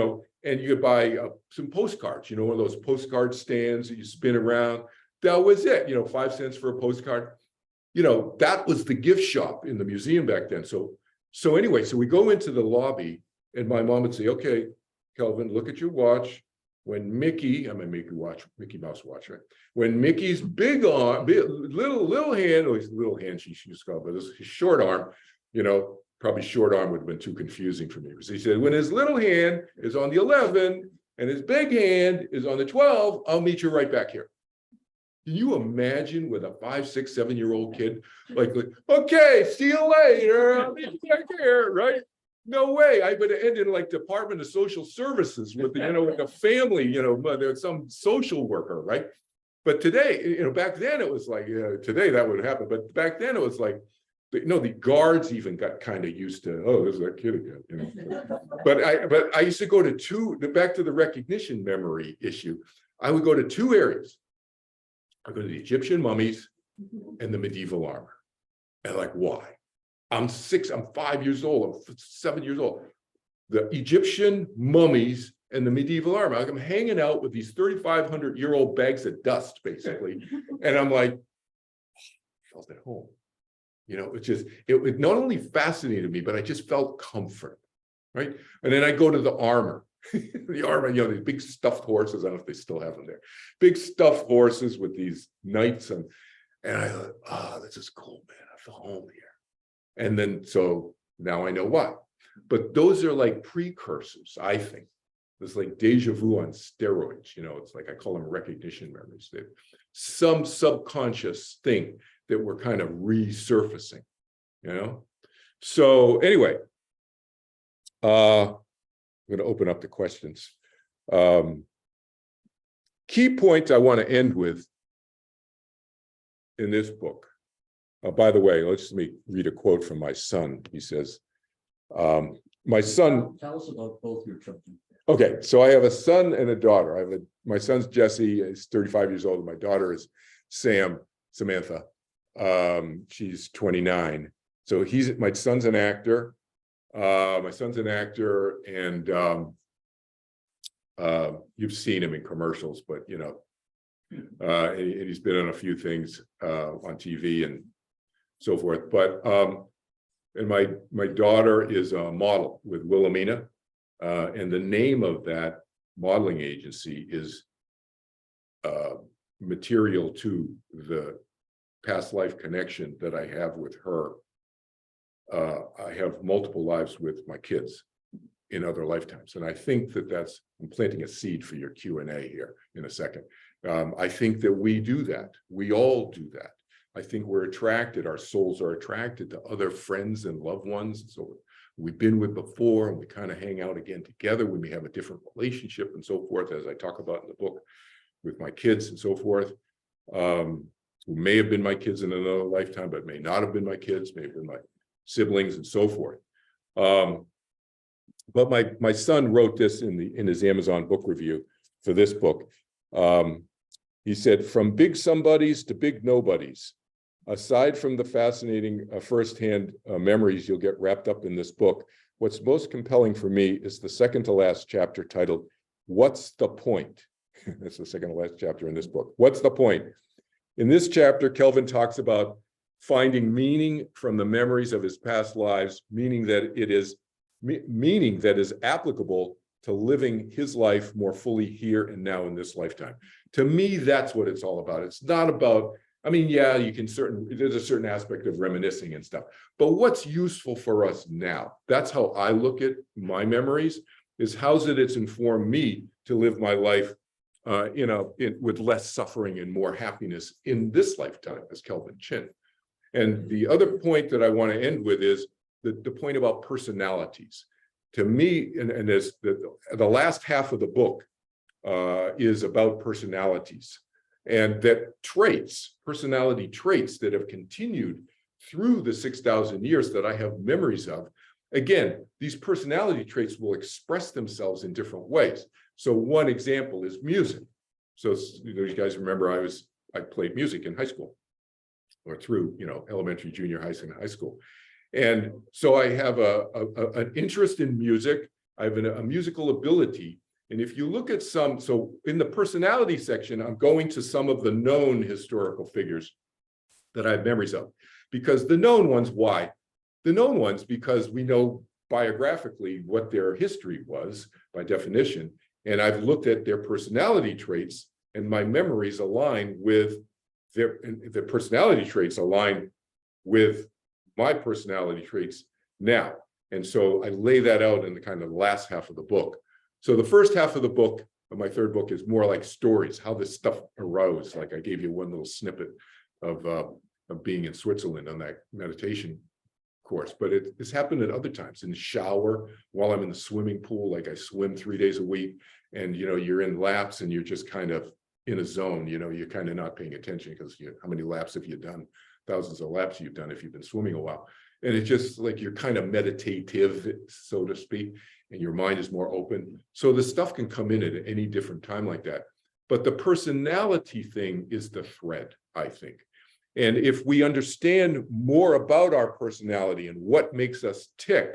and you could buy some postcards, one of those postcard stands that you spin around. That was it, 5 cents for a postcard. That was the gift shop in the museum back then. So anyway, so we go into the lobby, and my mom would say, okay, Kelvin, look at your watch. When Mickey Mouse watch, right? When Mickey's big arm, little hand, or his little hand, she used to call it, but his short arm, probably short arm would have been too confusing for me. So he said, when his little hand is on the 11 and his big hand is on the 12, I'll meet you right back here. Can you imagine with a 5, 6, 7-year-old kid, like, okay, see you later, I'll meet you back here, right? No way. I would have ended in like Department of Social Services with with a family, some social worker, right? But today, back then it was like, today that would happen. But back then it was like, the guards even got kind of used to, oh, there's that kid again, But I used to go to back to the recognition memory issue. I would go to 2 areas. I go to the Egyptian mummies and the medieval armor. And like, why? I'm 5 years old, I'm 7 years old. The Egyptian mummies and the medieval armor. I'm hanging out with these 3,500-year-old bags of dust, basically. And I'm like, I felt at home. It not only fascinated me, but I just felt comfort, right? And then I go to the armor. The armor, these big stuffed horses. I don't know if they still have them there. Big stuffed horses with these knights. And I thought, this is cool, man. I feel home here. And then, so now I know why. But those are like precursors, I think. It's like deja vu on steroids. It's like, I call them recognition memories. They're some subconscious thing that we're kind of resurfacing, So anyway, I'm going to open up the questions. Key points I want to end with in this book. By the way, let me read a quote from my son. He says, my son. Tell us about both your children. Okay, so I have a son and a daughter. My son's Jesse, is 35 years old. And my daughter is Samantha. She's 29. So my son's an actor. And you've seen him in commercials, but and he's been on a few things on TV and so forth. But and my daughter is a model with Wilhelmina, and the name of that modeling agency is material to the past life connection that I have with her. I have multiple lives with my kids in other lifetimes, and I think I'm planting a seed for your Q&A here in a second. I think that we do that. We all do that. I think we're attracted, our souls are attracted to other friends and loved ones. So we've been with before, and we kind of hang out again together. We may have a different relationship and so forth, as I talk about in the book with my kids and so forth. Who may have been my kids in another lifetime, but may not have been my kids, may have been my siblings and so forth. But my son wrote this in his Amazon book review for this book. He said, from big somebodies to big nobodies, aside from the fascinating firsthand memories you'll get wrapped up in this book, what's most compelling for me is the second to last chapter titled, What's the Point? That's the second to last chapter in this book. What's the point? In this chapter, Kelvin talks about finding meaning from the memories of his past lives, meaning that is applicable to living his life more fully here and now in this lifetime. To me, that's what it's all about. It's not about, I mean, yeah, there's a certain aspect of reminiscing and stuff, but what's useful for us now? That's how I look at my memories, is how's it's informed me to live my life with less suffering and more happiness in this lifetime, as Kelvin Chin. And the other point that I want to end with is the point about personalities. To me, and as the last half of the book is about personalities, and that personality traits that have continued through the 6,000 years that I have memories of. Again, these personality traits will express themselves in different ways. So one example is music. So you guys remember I played music in high school, or through elementary, junior high, and high school. And so I have an interest in music. I have a musical ability. And if you look at so in the personality section, I'm going to some of the known historical figures that I have memories of. Because the known ones, why? The known ones, because we know biographically what their history was by definition. And I've looked at their personality traits, and my memories align with their personality traits align with my personality traits now. And so I lay that out in the kind of last half of the book. So the first half of the book, of my third book, is more like stories, how this stuff arose. Like I gave you one little snippet of being in Switzerland on that meditation course, but it's happened at other times, in the shower, while I'm in the swimming pool, like I swim 3 days a week, and you're in laps and you're just kind of in a zone, you're kind of not paying attention because how many laps have you done? Thousands of laps you've done if you've been swimming a while. And it's just like you're kind of meditative, so to speak, and your mind is more open. So the stuff can come in at any different time like that. But the personality thing is the thread, I think. And if we understand more about our personality and what makes us tick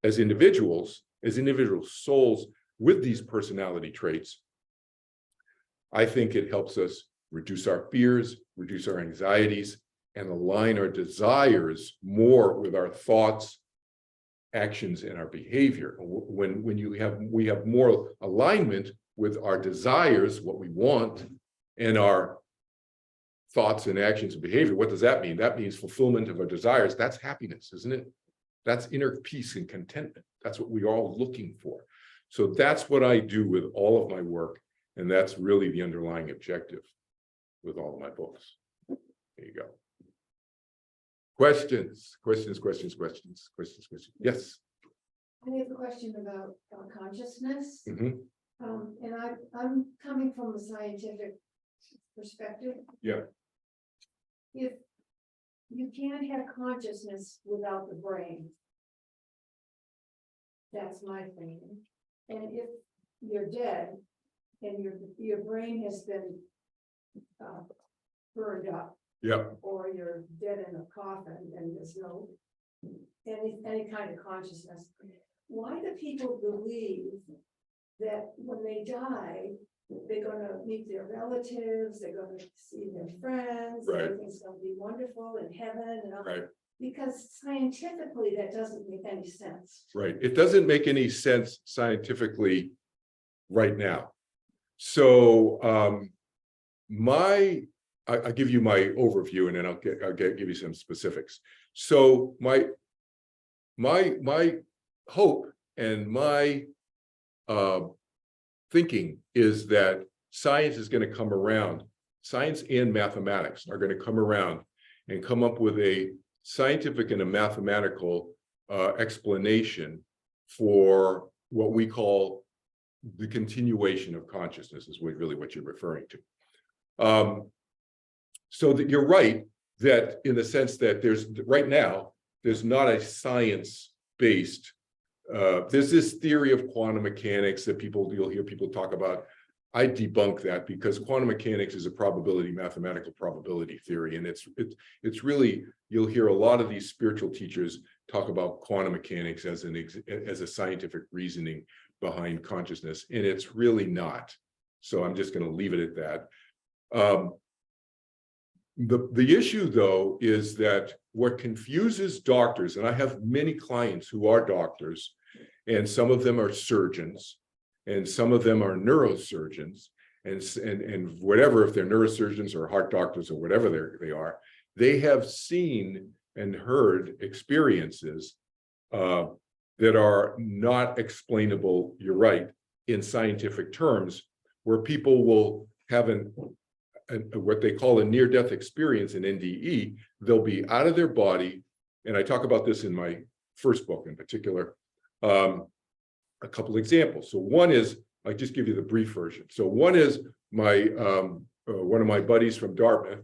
as individuals souls with these personality traits, I think it helps us reduce our fears, reduce our anxieties, and align our desires more with our thoughts, actions, and our behavior. When we have more alignment with our desires, what we want, and our thoughts and actions and behavior, what does that mean? That means fulfillment of our desires. That's happiness, isn't it? That's inner peace and contentment. That's what we're all looking for. So that's what I do with all of my work. And that's really the underlying objective with all of my books. There you go. Questions. Yes. I have a question about consciousness. Mm-hmm. And I'm coming from a scientific perspective. Yeah. If you can't have consciousness without the brain, that's my thinking. And if you're dead and your brain has been burned up, Yeah. or you're dead in a coffin and there's no any kind of consciousness, why do people believe that when they die, they're going to meet their relatives, they're going to see their friends, Right. everything's going to be wonderful in heaven, and all? Right. Because scientifically that doesn't make any sense. Right. It doesn't make any sense scientifically right now. So I'll give you my overview, and then I'll give you some specifics. So my hope and my thinking is that science is going to come around. Science and mathematics are going to come around and come up with a scientific and a mathematical explanation for what we call the continuation of consciousness, is really what you're referring to. So that you're right, that in the sense that right now, there's not a science-based, there's this theory of quantum mechanics that you'll hear people talk about. I debunk that because quantum mechanics is a mathematical probability theory. And it's really, you'll hear a lot of these spiritual teachers talk about quantum mechanics as a scientific reasoning behind consciousness, and it's really not. So I'm just going to leave it at that. The issue, though, is that what confuses doctors, and I have many clients who are doctors, and some of them are surgeons, and some of them are neurosurgeons, and whatever, if they're neurosurgeons or heart doctors or whatever they are, they have seen and heard experiences that are not explainable, you're right, in scientific terms, where people will have what they call a near-death experience, an NDE. They'll be out of their body, and I talk about this in my first book in particular. A couple examples. So one is, I just give you the brief version. So one is my one of my buddies from Dartmouth,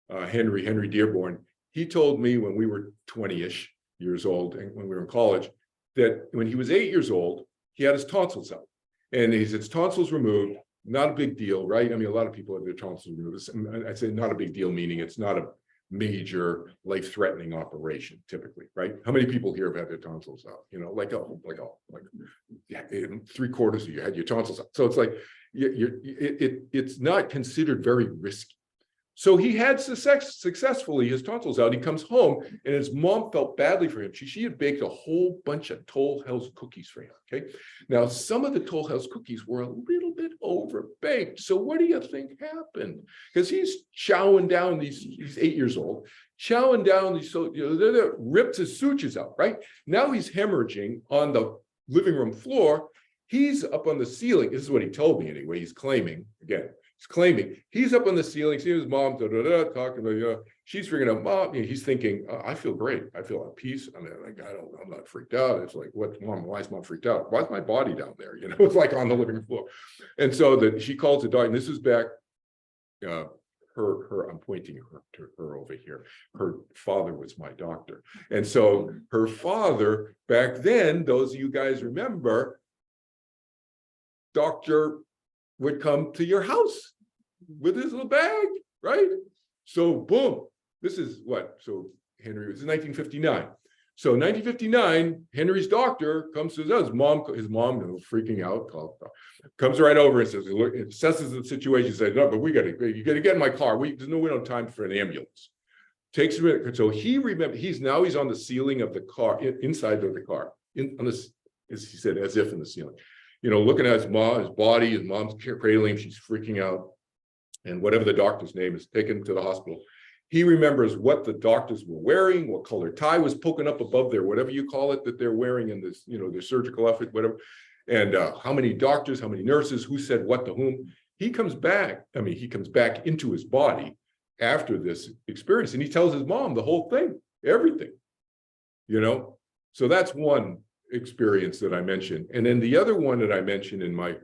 Henry Dearborn. He told me when we were 20-ish years old, and when we were in college, that when he was 8 years old, he had his tonsils out, and his tonsils removed. Not a big deal, right? I mean, a lot of people have their tonsils removed. I'd say not a big deal, meaning it's not a major life-threatening operation, typically, right? How many people here have had their tonsils out? You know, like 3/4 of you had your tonsils out. So it's like it's not considered very risky. So he had successfully his tonsils out. He comes home, and his mom felt badly for him. She had baked a whole bunch of Toll House cookies for him. Okay, now some of the Toll House cookies were a little bit overbaked. So what do you think happened? Because he's chowing down he's 8 years old, chowing down these, so ripped his sutures out. Right now he's hemorrhaging on the living room floor. He's up on the ceiling. This is what he told me anyway. He's claiming again. Claiming he's up on the ceiling, seeing his mom, talking, she's freaking out, mom. He's thinking, I feel great. I feel at peace. I mean, like, I'm not freaked out. It's like, what, mom? Why is mom freaked out? Why is my body down there? You know, it's like on the living floor. And so she calls the doctor, and this is back, I'm pointing to her over here. Her father was my doctor. And so her father, back then, those of you guys remember, doctor would come to your house with his little bag, right? So boom, this is what? So Henry, it was in 1959. So 1959, Henry's doctor comes to his mom, freaking out, comes right over and says, look, assesses the situation, says, no, but you gotta get in my car. There's no time for an ambulance. Takes a minute. So he remembered, he's on the ceiling of the car, inside of the car, on this, as he said, as if in the ceiling. You know, looking at his body, his mom's cradling him, she's freaking out. And whatever the doctor's name is, taken to the hospital. He remembers what the doctors were wearing, what color tie was poking up above their, whatever you call it, that they're wearing in this, you know, their surgical outfit, whatever. And how many doctors, how many nurses, who said what to whom. He comes back into his body after this experience, and he tells his mom the whole thing, everything, you know. So that's one experience that I mentioned. And then the other one that I mentioned in my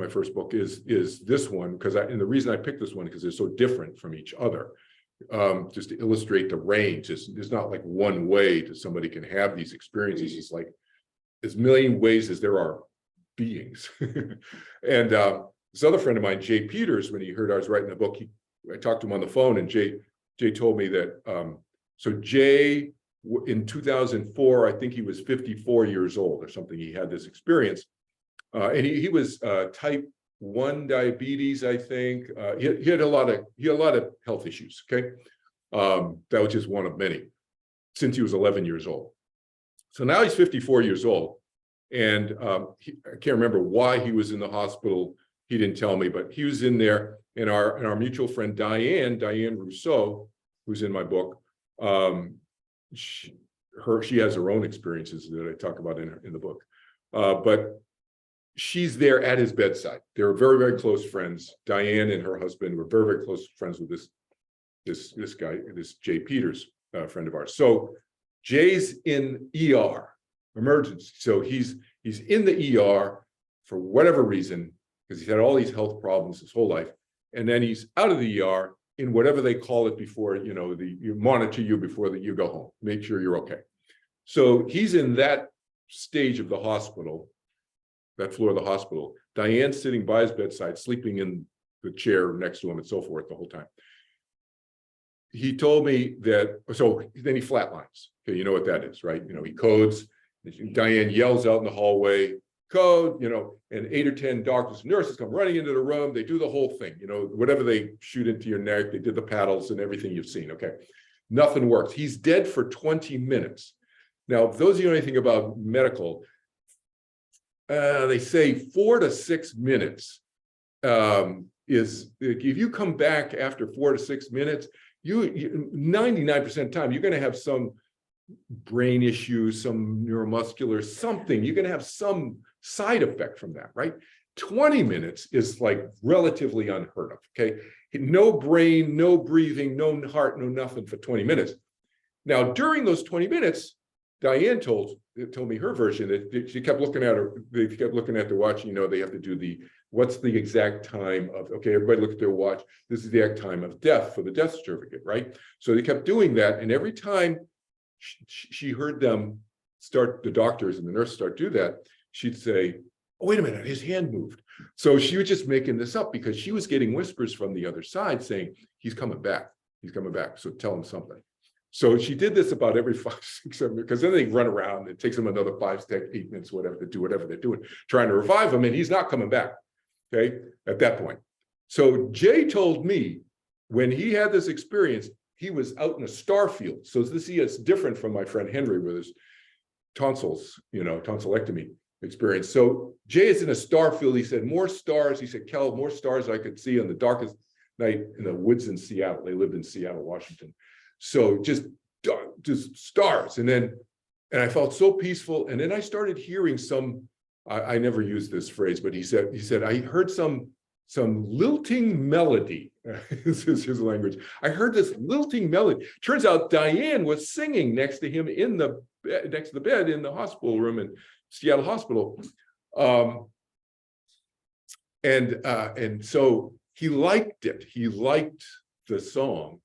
first book is this one, because and the reason I picked this one because they're so different from each other. Just to illustrate the range, there's not like one way that somebody can have these experiences. It's like as million ways as there are beings. And this other friend of mine, Jay Peters, when he heard I was writing the book, I talked to him on the phone, and Jay told me that so Jay, in 2004, I think he was 54 years old or something. He had this experience, and he was type 1 diabetes, I think. He had a lot of health issues. Okay, that was just one of many since he was 11 years old. So now he's 54 years old, and I can't remember why he was in the hospital. He didn't tell me, but he was in there. And our mutual friend Diane Rousseau, who's in my book, she has her own experiences that I talk about in the book, but she's there at his bedside. They were very, very close friends. Diane and her husband were very, very close friends with this guy, this Jay Peters, friend of ours. So Jay's in ER, emergency. So he's in the ER for whatever reason, because he's had all these health problems his whole life. And then he's out of the ER in whatever they call it before, you know, you monitor you before you go home, make sure you're okay. So he's in that stage of the hospital, that floor of the hospital, Diane's sitting by his bedside, sleeping in the chair next to him and so forth the whole time. He told me that, so then he flatlines. Okay, you know what that is, right? You know, he codes. Diane yells out in the hallway, code, you know, and 8 or 10 doctors and nurses come running into the room. They do the whole thing, you know, whatever they shoot into your neck, they did the paddles and everything you've seen. Okay, nothing works. He's dead for 20 minutes. Now, if those of you know anything about medical, they say 4 to 6 minutes is, if you come back after 4 to 6 minutes, you 99% of the time, you're going to have some brain issue, some neuromuscular, something. You're going to have some side effect from that, right? 20 minutes is like relatively unheard of, okay? No brain, no breathing, no heart, no nothing for 20 minutes. Now, during those 20 minutes, Diane told me her version that she kept looking at her, they kept looking at the watch, you know, they have to do the, what's the exact time of, okay, everybody look at their watch. This is the exact time of death for the death certificate, right? So they kept doing that. And every time she heard them start, the doctors and the nurse start do that, she'd say, oh, wait a minute, his hand moved. So she was just making this up because she was getting whispers from the other side saying, he's coming back, so tell him something. So she did this about every 5, 6, 7, because then they run around, it takes them another 5, 10, 8 minutes, whatever, to do whatever they're doing, trying to revive him, and he's not coming back, okay, at that point. So Jay told me when he had this experience, he was out in a star field. So this is different from my friend Henry with his tonsils, you know, tonsillectomy experience. So Jay is in a star field. He said, more stars. He said, Kel, more stars I could see on the darkest night in the woods in Seattle. They lived in Seattle, Washington. So just stars. And I felt so peaceful. And then I started hearing some, I never used this phrase, but he said, I heard some lilting melody. This is his language. I heard this lilting melody. Turns out Diane was singing next to him in the next to the bed in the hospital room in Seattle Hospital. And so he liked it. He liked the song.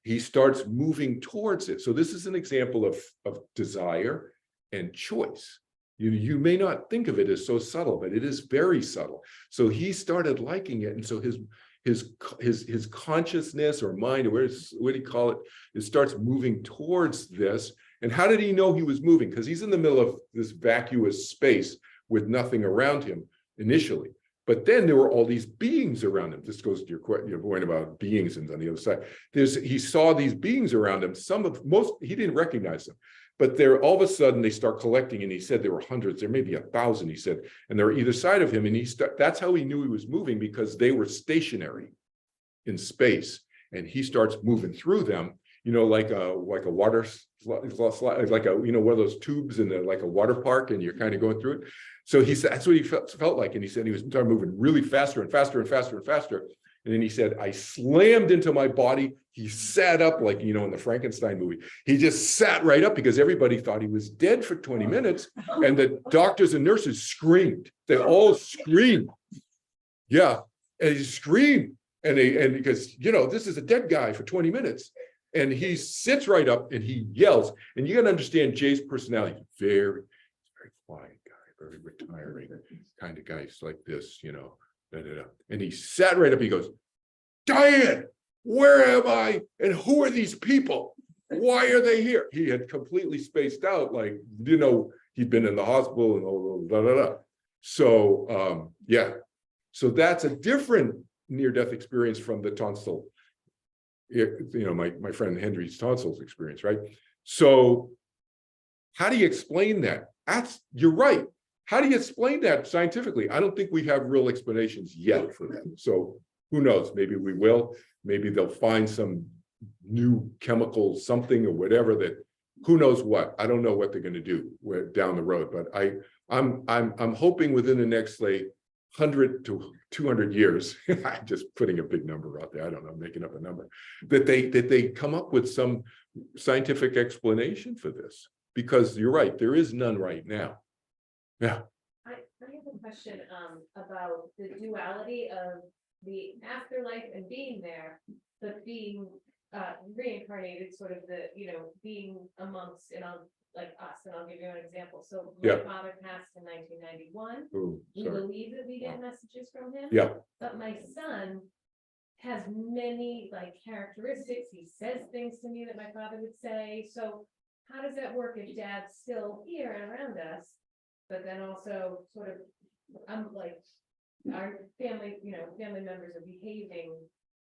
He starts moving towards it. So this is an example of desire and choice. You may not think of it as so subtle, but it is very subtle. So he started liking it. And so his consciousness or mind, or what do you call it? It starts moving towards this. And how did he know he was moving? Because he's in the middle of this vacuous space with nothing around him initially. But then there were all these beings around him. This goes to your point about beings and on the other side. He saw these beings around him. He didn't recognize them. But they're all of a sudden they start collecting, and he said there were hundreds, there may be 1,000, he said, and they're either side of him. And that's how he knew he was moving, because they were stationary in space, and he starts moving through them, you know, like a water slide, like a, you know, one of those tubes in like a water park, and you're kind of going through it. So he said that's what he felt like, and he said he was moving really faster and faster and faster and faster. And then he said, I slammed into my body. He sat up, like, you know, in the Frankenstein movie. He just sat right up because everybody thought he was dead for 20 minutes. And the doctors and nurses screamed. They all screamed. Yeah. And he screamed. And because, you know, this is a dead guy for 20 minutes. And he sits right up and he yells. And you got to understand Jay's personality. Very quiet guy, very retiring kind of guy. It's like this, you know. And he sat right up. He goes, Diane, where am I? And who are these people? Why are they here? He had completely spaced out, like, you know, he'd been in the hospital and blah, blah, blah. So, yeah. So that's a different near-death experience from the tonsil, you know, my friend Henry's tonsils experience, right? So how do you explain that? You're right. How do you explain that scientifically? I don't think we have real explanations yet for that. So who knows? Maybe we will. Maybe they'll find some new chemical something or whatever that, who knows what? I don't know what they're going to do down the road. But I'm hoping within the next, like, 100 to 200 years, I'm just putting a big number out there. I don't know, making up a number, that they come up with some scientific explanation for this. Because you're right, there is none right now. Yeah. I have a question about the duality of the afterlife and being there, but being reincarnated, sort of the, being amongst, like us, and I'll give you an example. So Yeah. my father passed in 1991. Oh, We sorry. believe that we get messages from him. Yeah, But my son has many like characteristics. He says things to me that my father would say. So how does that work if dad's still here and around us? But then also sort of, I'm like, our family, family members are behaving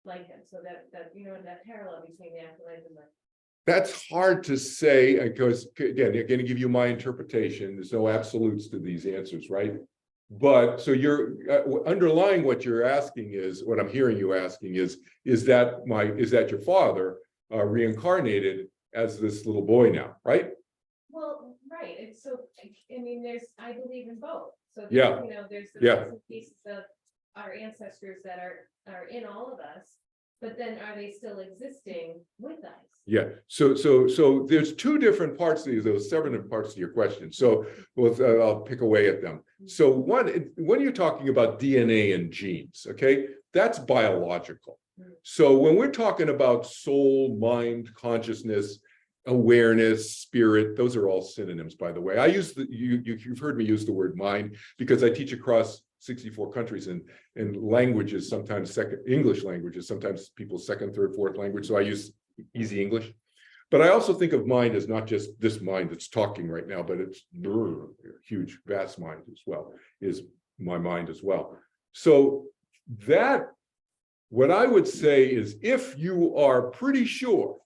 like him. So that that parallel between the afterlife and the. that's hard to say because, again, I'm going to give you my interpretation. There's no absolutes to these answers, right? But so you're underlying what you're asking is what I'm hearing you asking is that your father reincarnated as this little boy now, right? Well, right. It's so, I mean, I believe in both. So, Yeah. There's the Yeah. bits and pieces of our ancestors that are in all of us, but then are they still existing with us? Yeah, so there's two different parts of those 7 parts to your question. So I'll pick away at them. So when you're talking about DNA and genes, okay, that's biological. So when we're talking about soul, mind, consciousness, awareness, spirit, those are all synonyms, by the way. I use you've heard me use the word mind because I teach across 64 countries and languages, sometimes English languages, sometimes people's second, third, fourth language. So I use easy English. But I also think of mind as not just this mind that's talking right now, but it's huge, vast mind as well, is my mind as well. So what I would say is if you are pretty sure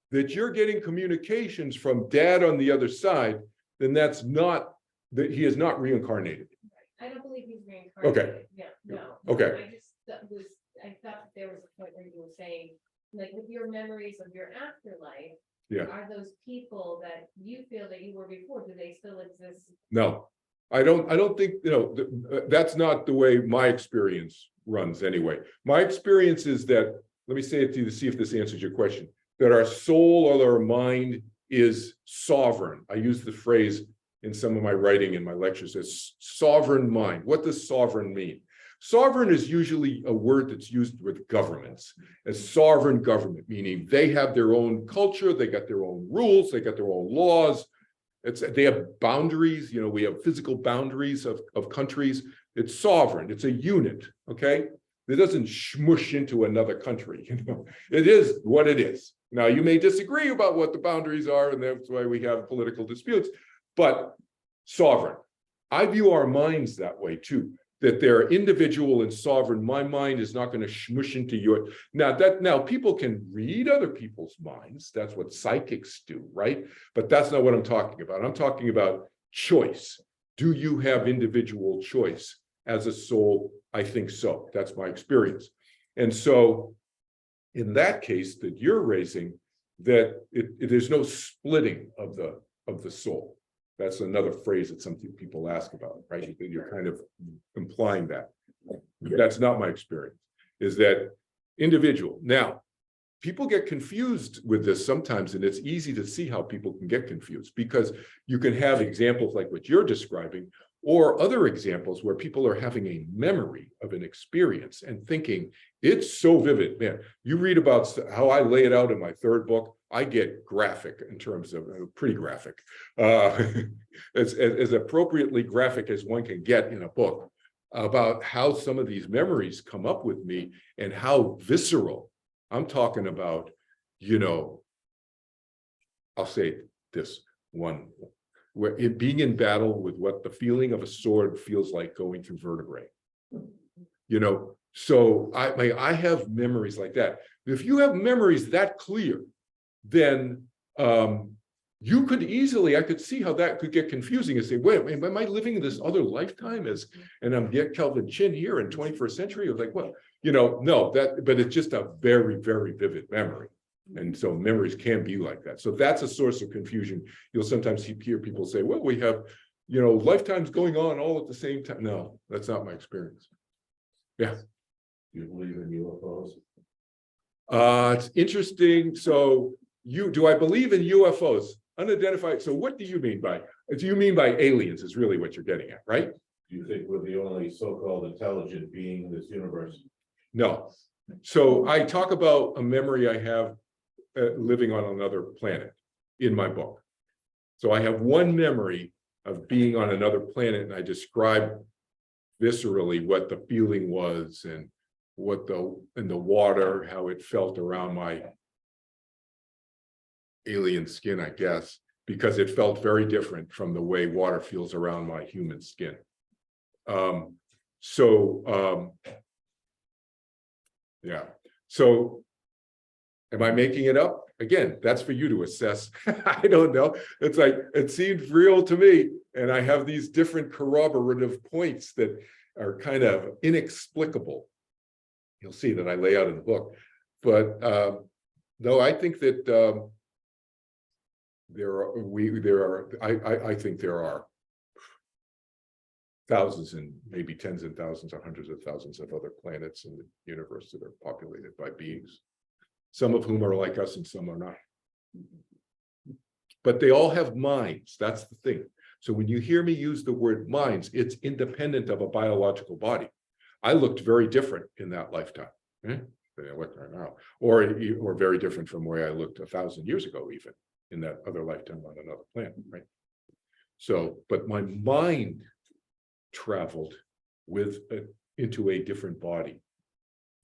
that you're getting communications from dad on the other side, then that's not, that he is not reincarnated. I don't believe he's reincarnated. Okay. Yeah, no. Okay. I thought there was a point where you were saying, like, with your memories of your afterlife, Yeah. are those people that you feel that you were before, do they still exist? No, I don't think, that's not the way my experience runs anyway. My experience is that, let me say it to you to see if this answers your question, that our soul or our mind is sovereign. I use the phrase in some of my writing in my lectures as sovereign mind. What does sovereign mean? Sovereign is usually a word that's used with governments, as sovereign government, meaning they have their own culture, they got their own rules, they got their own laws. They have boundaries, we have physical boundaries of countries. It's sovereign, it's a unit, okay? It doesn't smush into another country, It is what it is. Now, you may disagree about what the boundaries are, and that's why we have political disputes, but sovereign. I view our minds that way too, that they're individual and sovereign. My mind is not going to smush into your. Now people can read other people's minds. That's what psychics do, right? But that's not what I'm talking about. I'm talking about choice. Do you have individual choice as a soul? I think so. That's my experience. And so in that case that you're raising, that there's no splitting of the soul. That's another phrase that some people ask about, right? You're kind of implying that. That's not my experience, is that individual. Now, people get confused with this sometimes, and it's easy to see how people can get confused because you can have examples like what you're describing, or other examples where people are having a memory of an experience and thinking it's so vivid. Man, you read about how I lay it out in my 3rd book. I get graphic in terms of pretty graphic, as appropriately graphic as one can get in a book about how some of these memories come up with me and how visceral. I'm talking about, I'll say this one, where it being in battle with what the feeling of a sword feels like going through vertebrae. So I have memories like that. If you have memories that clear, then you could easily, I could see how that could get confusing and say, wait, am I living in this other lifetime and I'm Kelvin Chin here in 21st century? I was like, well, no, but it's just a very, very vivid memory. And so memories can be like that. So that's a source of confusion. You'll sometimes hear people say, well, we have, lifetimes going on all at the same time. No, that's not my experience. Yeah. Do you believe in UFOs? It's interesting. So do I believe in UFOs? Unidentified. So what do you mean by aliens is really what you're getting at, right? Do you think we're the only so-called intelligent being in this universe? No. So I talk about a memory I have living on another planet in my book. So I have one memory of being on another planet, and I describe viscerally what the feeling was and what in the water, how it felt around my alien skin, I guess, because it felt very different from the way water feels around my human skin. Yeah. So am I making it up? Again, that's for you to assess. I don't know. It's like, it seemed real to me. And I have these different corroborative points that are kind of inexplicable. You'll see that I lay out in the book. But no, I think that I think there are thousands and maybe tens and thousands or hundreds of thousands of other planets in the universe that are populated by beings, some of whom are like us and some are not. But they all have minds. That's the thing. So when you hear me use the word minds, it's independent of a biological body. I looked very different in that lifetime than I look right now, or very different from where I looked 1,000 years ago, even in that other lifetime on another planet, right? So, but my mind traveled into a different body,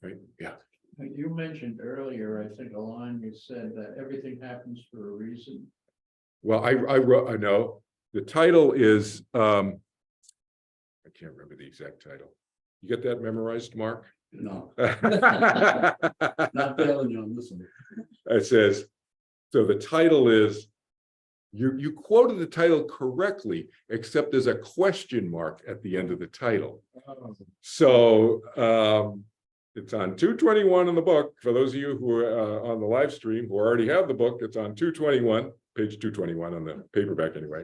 right? Yeah. You mentioned earlier, I think, a line you said that everything happens for a reason. Well, I know the title is, I can't remember the exact title. You get that memorized, Mark? No, It not failing you on this one. says, so the title is, you quoted the title correctly, except there's a question mark at the end of the title. So it's on 221 in the book. For those of you who are on the live stream who already have the book, it's on 221, page 221 on the paperback anyway.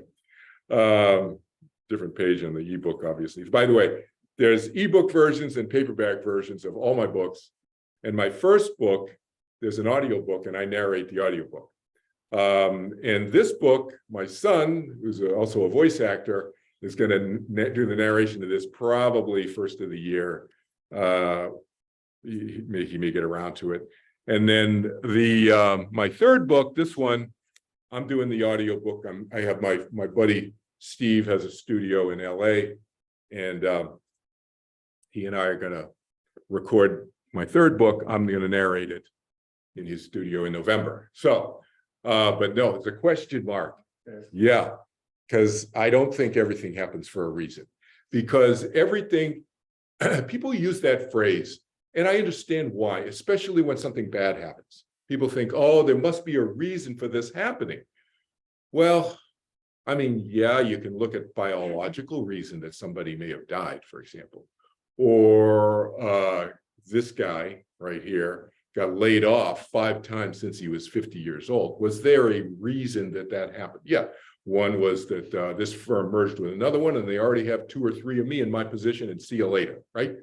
Different page on the ebook, obviously. By the way, there's ebook versions and paperback versions of all my books. And my first book, there's an audio book, and I narrate the audiobook. And this book, my son, who's also a voice actor, is going to do the narration of this probably first of the year. He may get around to it. And then my third book, this one, I'm doing the audio book. I have my buddy Steve has a studio in LA, and he and I are going to record my third book. I'm going to narrate it in his studio in November. So, but no, it's a question mark. Yeah, because I don't think everything happens for a reason. Because everything, people use that phrase, and I understand why, especially when something bad happens. People think, oh, there must be a reason for this happening. Well, I mean, yeah, you can look at biological reason that somebody may have died, for example. Or this guy right here got laid off 5 times since he was 50 years old. Was there a reason that happened? Yeah. One was that this firm merged with another one, and they already have 2 or 3 of me in my position, and see you later, right?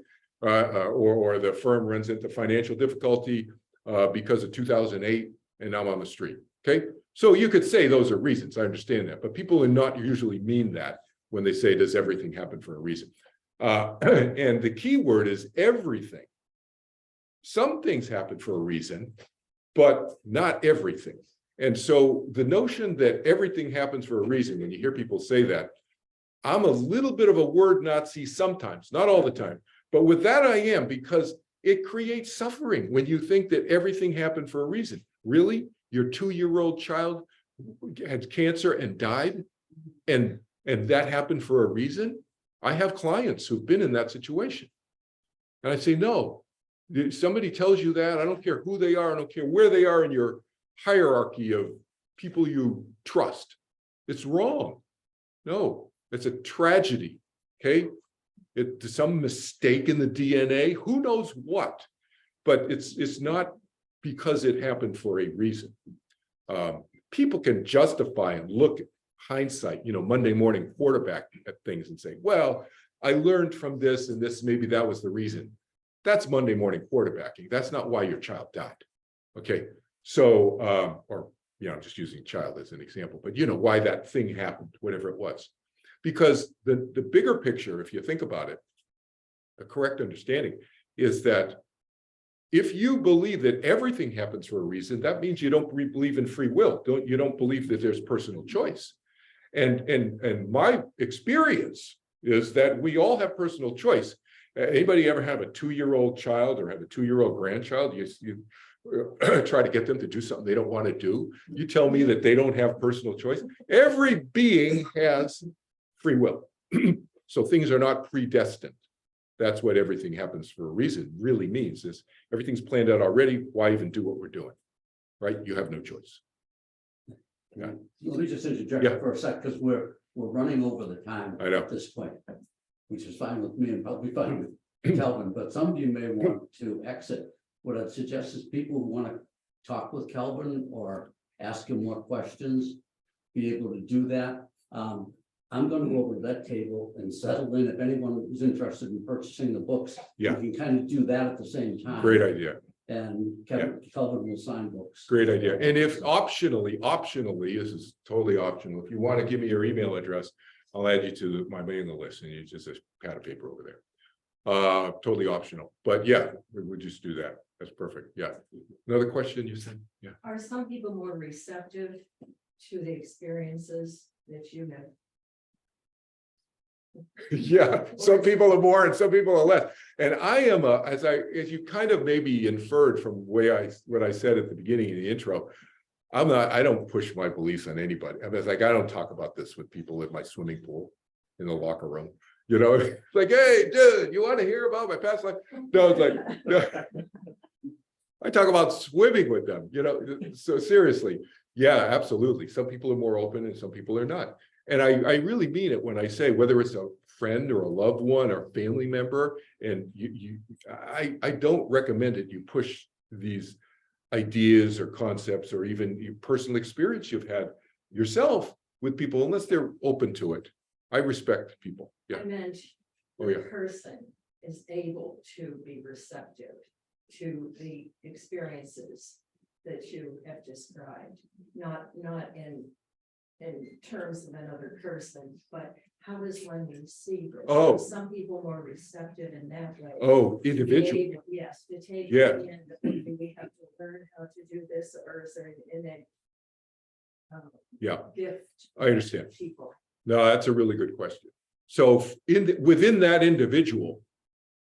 Or the firm runs into financial difficulty because of 2008, and now I'm on the street. Okay, so you could say those are reasons. I understand that, but people do not usually mean that when they say, does everything happen for a reason? And the key word is everything. Some things happen for a reason, but not everything. And so the notion that everything happens for a reason, when you hear people say that, I'm a little bit of a word Nazi sometimes, not all the time, but with that I am, because it creates suffering when you think that everything happened for a reason. Really? Your 2-year-old child had cancer and died, and that happened for a reason? I have clients who've been in that situation. And I say, no, somebody tells you that, I don't care who they are, I don't care where they are in your hierarchy of people you trust. It's wrong. No, it's a tragedy, okay? It's some mistake in the DNA, who knows what, but it's not because it happened for a reason. People can justify and look at hindsight, Monday morning quarterback at things and say, well, I learned from this and this, maybe that was the reason. That's Monday morning quarterbacking. That's not why your child died. Okay, so, or, just using child as an example, but why that thing happened, whatever it was. Because the bigger picture, if you think about it, a correct understanding is that if you believe that everything happens for a reason, that means you don't believe in free will. You don't believe that there's personal choice. And my experience is that we all have personal choice. Anybody ever have a 2-year-old child or have a 2-year-old grandchild? You try to get them to do something they don't want to do. You tell me that they don't have personal choice. Every being has free will. So things are not predestined. That's what everything happens for a reason really means, is everything's planned out already. Why even do what we're doing? Right? You have no choice. Let me just interject Yeah. for a sec, because we're running over the time I know. at this point, which is fine with me and probably fine with Kelvin, but some of you may want to exit. What I'd suggest is people who want to talk with Kelvin or ask him more questions, be able to do that. I'm going to go over to that table and settle in. If anyone is interested in purchasing the books, Yeah. you can kind of do that at the same time. Great idea. And Kelvin will sign books. Great idea. And if optionally, this is totally optional. If you want to give me your email address, I'll add you to my mailing list, and you just a pad of paper over there. Totally optional. But yeah, we would just do that. That's perfect. Yeah. Another question you said? Yeah. Are some people more receptive to the experiences that you have? Yeah, some people are more and some people are less. And I am as you kind of maybe inferred from what I said at the beginning of the intro, I don't push my beliefs on anybody. I mean, it's like, I don't talk about this with people in my swimming pool, in the locker room. You know, it's like, hey, dude, you want to hear about my past life? No, it's like, no. I talk about swimming with them, you know, so seriously. Yeah, absolutely. Some people are more open and some people are not. And I really mean it when I say, whether it's a friend or a loved one or a family member, and I don't recommend it. You push these ideas or concepts or even your personal experience you've had yourself with people, unless they're open to it. I respect people. Yeah. I meant Oh, the yeah. person is able to be receptive to the experiences that you have described, not in terms of another person, but how does one receive it? Oh. Some people more receptive in that way. Oh, To be individual. able- Yes, to take. Yeah. it in, that we have to learn how to do this, or is there an innate Yeah, gift? I understand. to People. No, that's a really good question. So within that individual,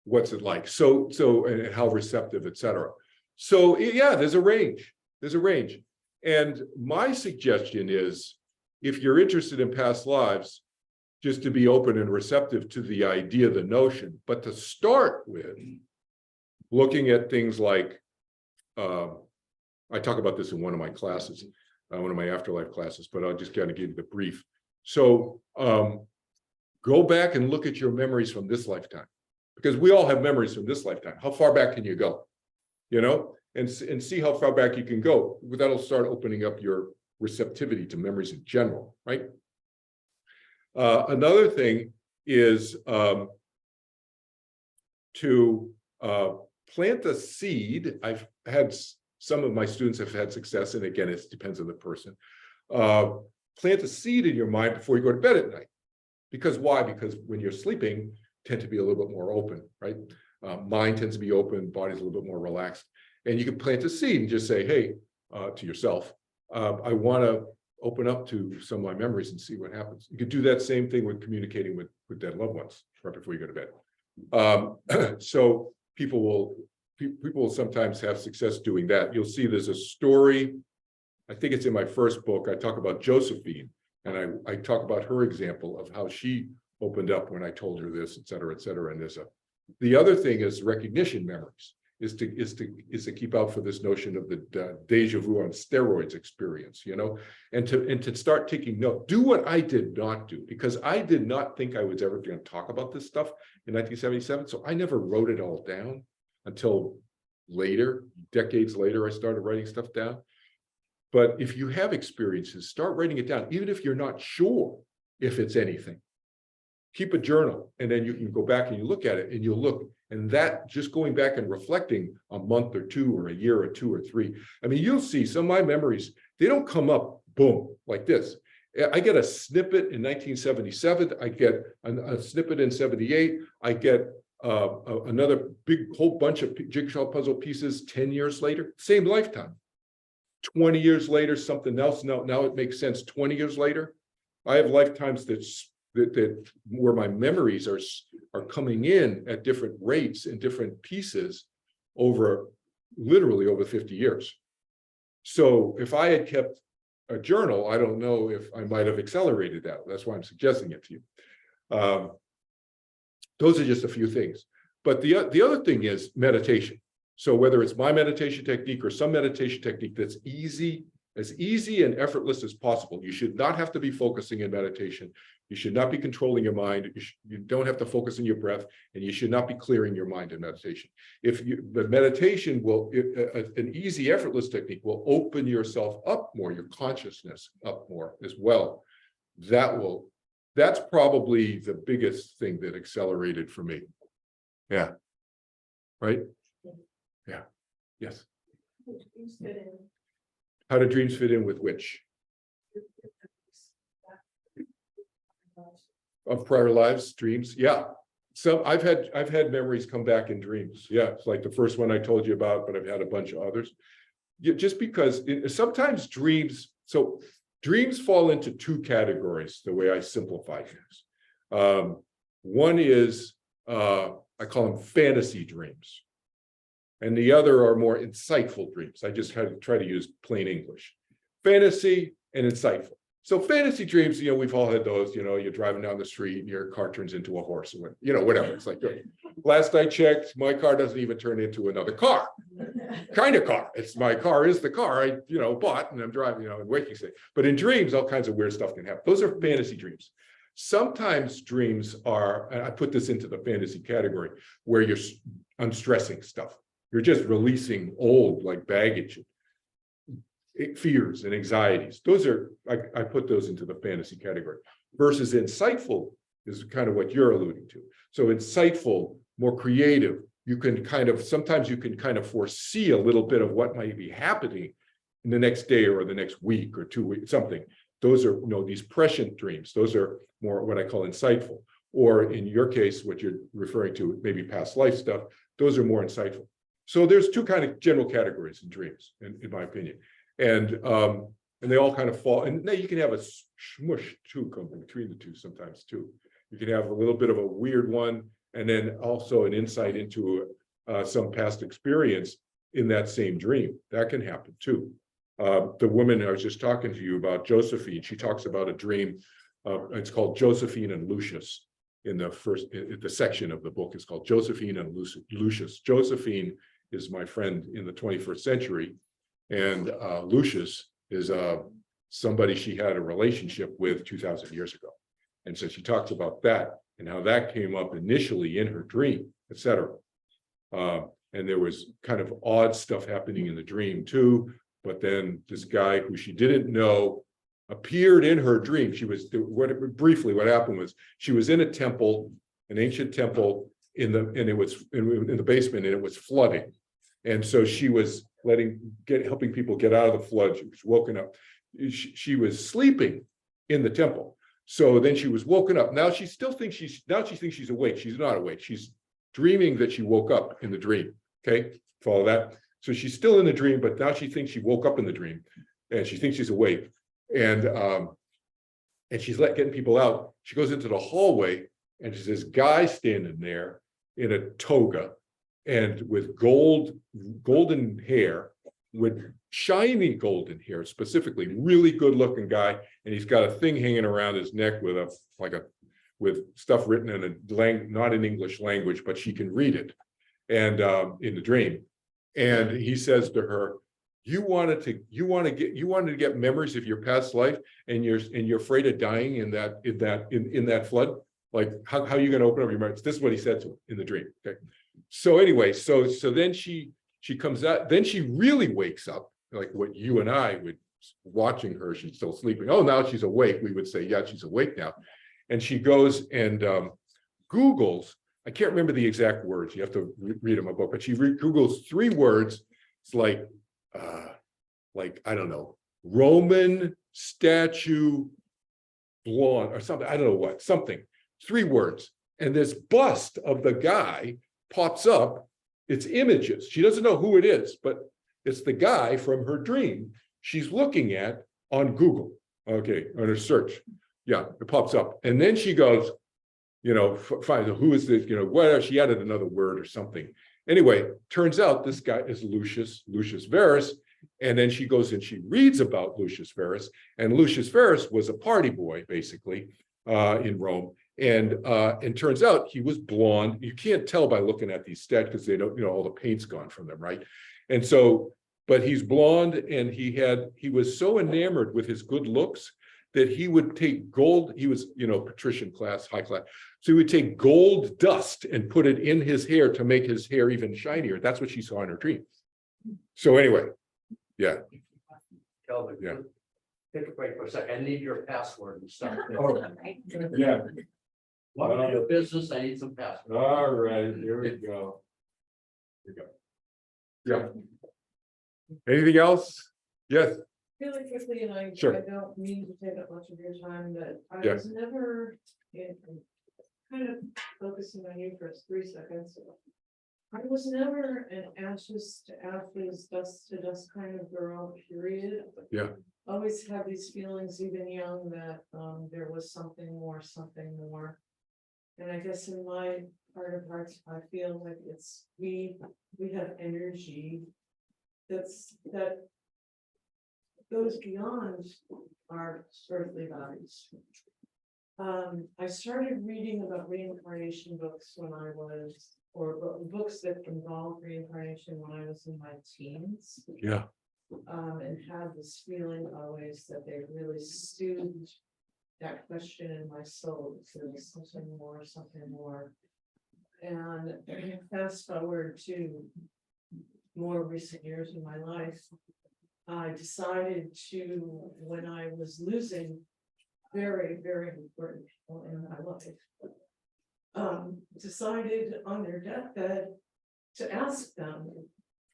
what's it like? So and how receptive, et cetera. So yeah, there's a range. There's a range. And my suggestion is, if you're interested in past lives, just to be open and receptive to the idea, the notion, but to start with looking at things like, I talk about this in one of my classes, one of my afterlife classes, but I'll just kind of give you the brief. So go back and look at your memories from this lifetime, because we all have memories from this lifetime. How far back can you go? You know, and see how far back you can go. That'll start opening up your receptivity to memories in general, right? Another thing is to plant a seed. I've had some of my students have had success, and again, it depends on the person. Plant a seed in your mind before you go to bed at night. Because why? Because when you're sleeping, tend to be a little bit more open, right? Mind tends to be open, body's a little bit more relaxed. And you can plant a seed and just say, hey, to yourself, I want to open up to some of my memories and see what happens. You could do that same thing with communicating with dead loved ones right before you go to bed. So people will sometimes have success doing that. You'll see there's a story, I think it's in my first book, I talk about Josephine, and I talk about her example of how she opened up when I told her this, et cetera, et cetera. And the other thing is recognition memories. Is to keep out for this notion of the deja vu on steroids experience, you know, and to start taking note. Do what I did not do, because I did not think I was ever going to talk about this stuff in 1977. So I never wrote it all down until later, decades later, I started writing stuff down. But if you have experiences, start writing it down, even if you're not sure if it's anything. Keep a journal, and then you can go back and you look at it, and you'll look. And that, just going back and reflecting a month or two or a year or two or three, I mean, you'll see some of my memories, they don't come up, boom, like this. I get a snippet in 1977, I get a snippet in 78, I get another big whole bunch of jigsaw puzzle pieces 10 years later, same lifetime. 20 years later, something else. Now it makes sense 20 years later. I have lifetimes that where my memories are coming in at different rates in different pieces over literally over 50 years. So if I had kept a journal, I don't know if I might have accelerated that. That's why I'm suggesting it to you. Those are just a few things. But the other thing is meditation. So whether it's my meditation technique or some meditation technique that's as easy and effortless as possible. You should not have to be focusing in meditation. You should not be controlling your mind. You don't have to focus on your breath, and you should not be clearing your mind in meditation. The meditation an easy, effortless technique will open yourself up more, your consciousness up more as well. That's probably the biggest thing that accelerated for me. Yeah. Right? Yeah. Yes. How do dreams fit in with which? Of prior lives, dreams? Yeah. So I've had memories come back in dreams. Yeah, it's like the first one I told you about, but I've had a bunch of others. Just because sometimes dreams fall into two categories, the way I simplify things. One is, I call them fantasy dreams. And the other are more insightful dreams. I just had to try to use plain English. Fantasy and insightful. So fantasy dreams, we've all had those, you're driving down the street and your car turns into a horse, or whatever. It's like, last I checked, my car doesn't even turn into another car. Kind of car. My car is the car I, bought and I'm driving, in waking state. But in dreams, all kinds of weird stuff can happen. Those are fantasy dreams. Sometimes dreams are, and I put this into the fantasy category, where you're unstressing stuff. You're just releasing old, like baggage, fears and anxieties. Those are, I put those into the fantasy category. Versus insightful is kind of what you're alluding to. So insightful, more creative. Sometimes you can kind of foresee a little bit of what might be happening in the next day or the next week or 2 weeks, something. Those are, these prescient dreams. Those are more what I call insightful. Or in your case, what you're referring to, maybe past life stuff, those are more insightful. So there's two kind of general categories in dreams, in my opinion. And they all kind of fall. And now you can have a smush too, come between the two sometimes too. You can have a little bit of a weird one, and then also an insight into some past experience in that same dream. That can happen too. The woman I was just talking to you about, Josephine, she talks about a dream. It's called Josephine and Lucius. In the section of the book is called Josephine and Lucius. Josephine is my friend in the 21st century, and Lucius is somebody she had a relationship with 2,000 years ago. And so she talks about that and how that came up initially in her dream, etc. And there was kind of odd stuff happening in the dream too. But then this guy who she didn't know appeared in her dream. Briefly, what happened was she was in a temple, an ancient temple, in the basement, and it was flooding. And so she was helping people get out of the flood. She was woken up. She was sleeping in the temple. So then she was woken up. Now she thinks she's awake. She's not awake. She's dreaming that she woke up in the dream. Okay, follow that. So she's still in the dream, but now she thinks she woke up in the dream, and she thinks she's awake. And she's getting people out. She goes into the hallway, and there's this guy standing there in a toga and with golden hair, with shiny golden hair, specifically, really good looking guy. And he's got a thing hanging around his neck with stuff written in a not in English language, but she can read it. And in the dream, and he says to her, you wanted to get memories of your past life, and you're afraid of dying in that flood. Like, how are you going to open up your memories? This is what he said to her in the dream. Okay. So anyway, so then she comes out, then she really wakes up, like what you and I would, watching her, she's still sleeping. Oh, now she's awake. We would say, yeah, she's awake now. And she goes and Googles, I can't remember the exact words. You have to read in my book, but she Googles 3 words. It's like, I don't know, Roman statue blonde or something. I don't know what, something, 3 words. and this bust of the guy pops up. It's images. She doesn't know who it is, but it's the guy from her dream she's looking at on Google. Okay, on her search. Yeah, it pops up. And then she goes, you know, find who is this, you know, what, she added another word or something. Anyway, turns out this guy is Lucius Verus. And then she goes and she reads about Lucius Verus, and Lucius Verus was a party boy, basically, in Rome. And turns out he was blonde. You can't tell by looking at these stats because they don't, you know, all the paint's gone from them, right? And so, but he's blonde, and he was so enamored with his good looks that he would take gold. He was, you know, patrician class, high class. So he would take gold dust and put it in his hair to make his hair even shinier. That's what she saw in her dream. So anyway, yeah. Kelvin, Yeah. take a break for a second. I need your password and stuff. Yeah. Welcome to your business. I need some password. All right, here we go. Here we go. Yeah. Anything else? Yes. Really quickly, and I Sure. don't mean to take up much of your time, but I Yeah. was never kind of focusing on you for 3 seconds. I was never an ashes to ashes, dust to dust kind of girl, period. Yeah. Always had these feelings, even young, that there was something more. And I guess in my heart of hearts, I feel like it's we have energy that goes beyond our earthly bodies. I started reading about reincarnation books when I was, or books that involved reincarnation when I was in my teens. Yeah. And had this feeling always that they really stewed that question in my soul. So there's something more. And fast forward to more recent years in my life, I decided to, when I was losing very, very important people in my life, decided on their deathbed to ask them,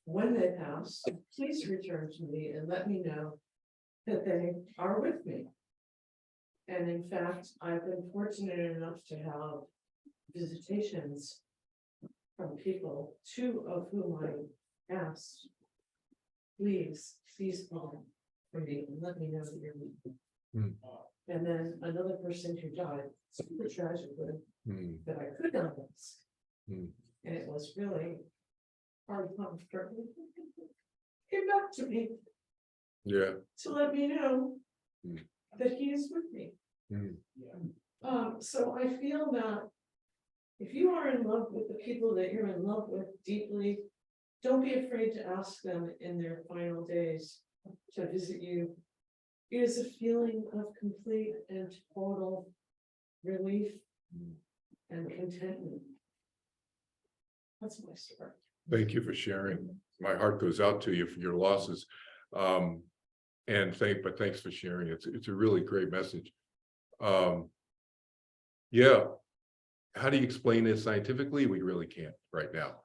when they pass, please return to me and let me know that they are with me. And in fact, I've been fortunate enough to have visitations from people, 2 of whom I asked, please call for me and let me know that you're with me. Mm. And then another person who died super tragically Mm. that I could not ask. Mm. And it was really hard comfort. Came back to me Yeah. to let me know Mm. that he is with me. Mm. So I feel that if you are in love with the people that you're in love with deeply, don't be afraid to ask them in their final days to visit you. It is a feeling of complete and total relief and contentment. That's my story. Thank you for sharing. My heart goes out to you for your losses. But thanks for sharing. It's a really great message. Yeah. How do you explain this scientifically? We really can't right now.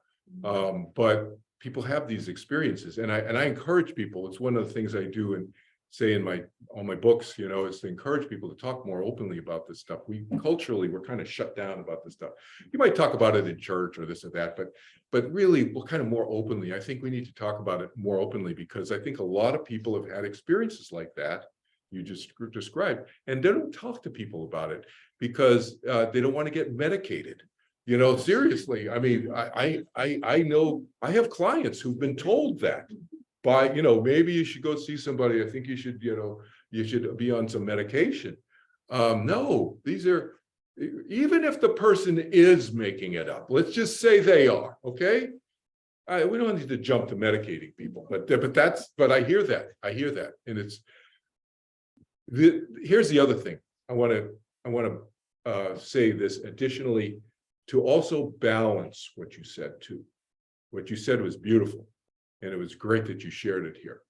But people have these experiences, and I encourage people. It's one of the things I do and say in all my books, you know, is to encourage people to talk more openly about this stuff. Culturally, we're kind of shut down about this stuff. You might talk about it in church or this or that, but really, we're kind of more openly. I think we need to talk about it more openly, because I think a lot of people have had experiences like that you just described, and they don't talk to people about it because they don't want to get medicated. You know, seriously. I mean, I know I have clients who've been told that by, you know, maybe you should go see somebody. I think you should, you know, you should be on some medication. No, these are, even if the person is making it up, let's just say they are, okay? We don't need to jump to medicating people, but I hear that. And here's the other thing. I want to say this additionally, to also balance what you said too. What you said was beautiful, and it was great that you shared it here.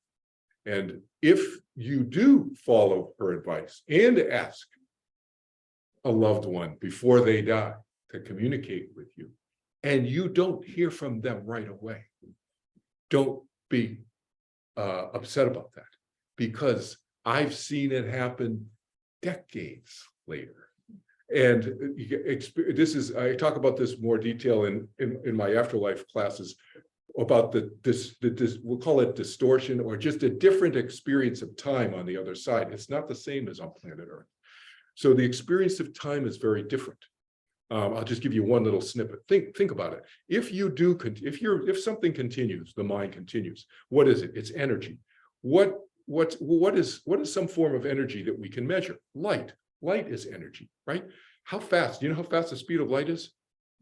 And if you do follow her advice and ask a loved one before they die to communicate with you, and you don't hear from them right away, don't be upset about that, because I've seen it happen decades later. And this is, I talk about this more detail in my Afterlife classes about this, we'll call it distortion, or just a different experience of time on the other side. It's not the same as on planet Earth. So the experience of time is very different. I'll just give you one little snippet. Think about it. If something continues, the mind continues. What is it? It's energy. What is some form of energy that we can measure? Light. Light is energy, right? How fast? Do you know how fast the speed of light is?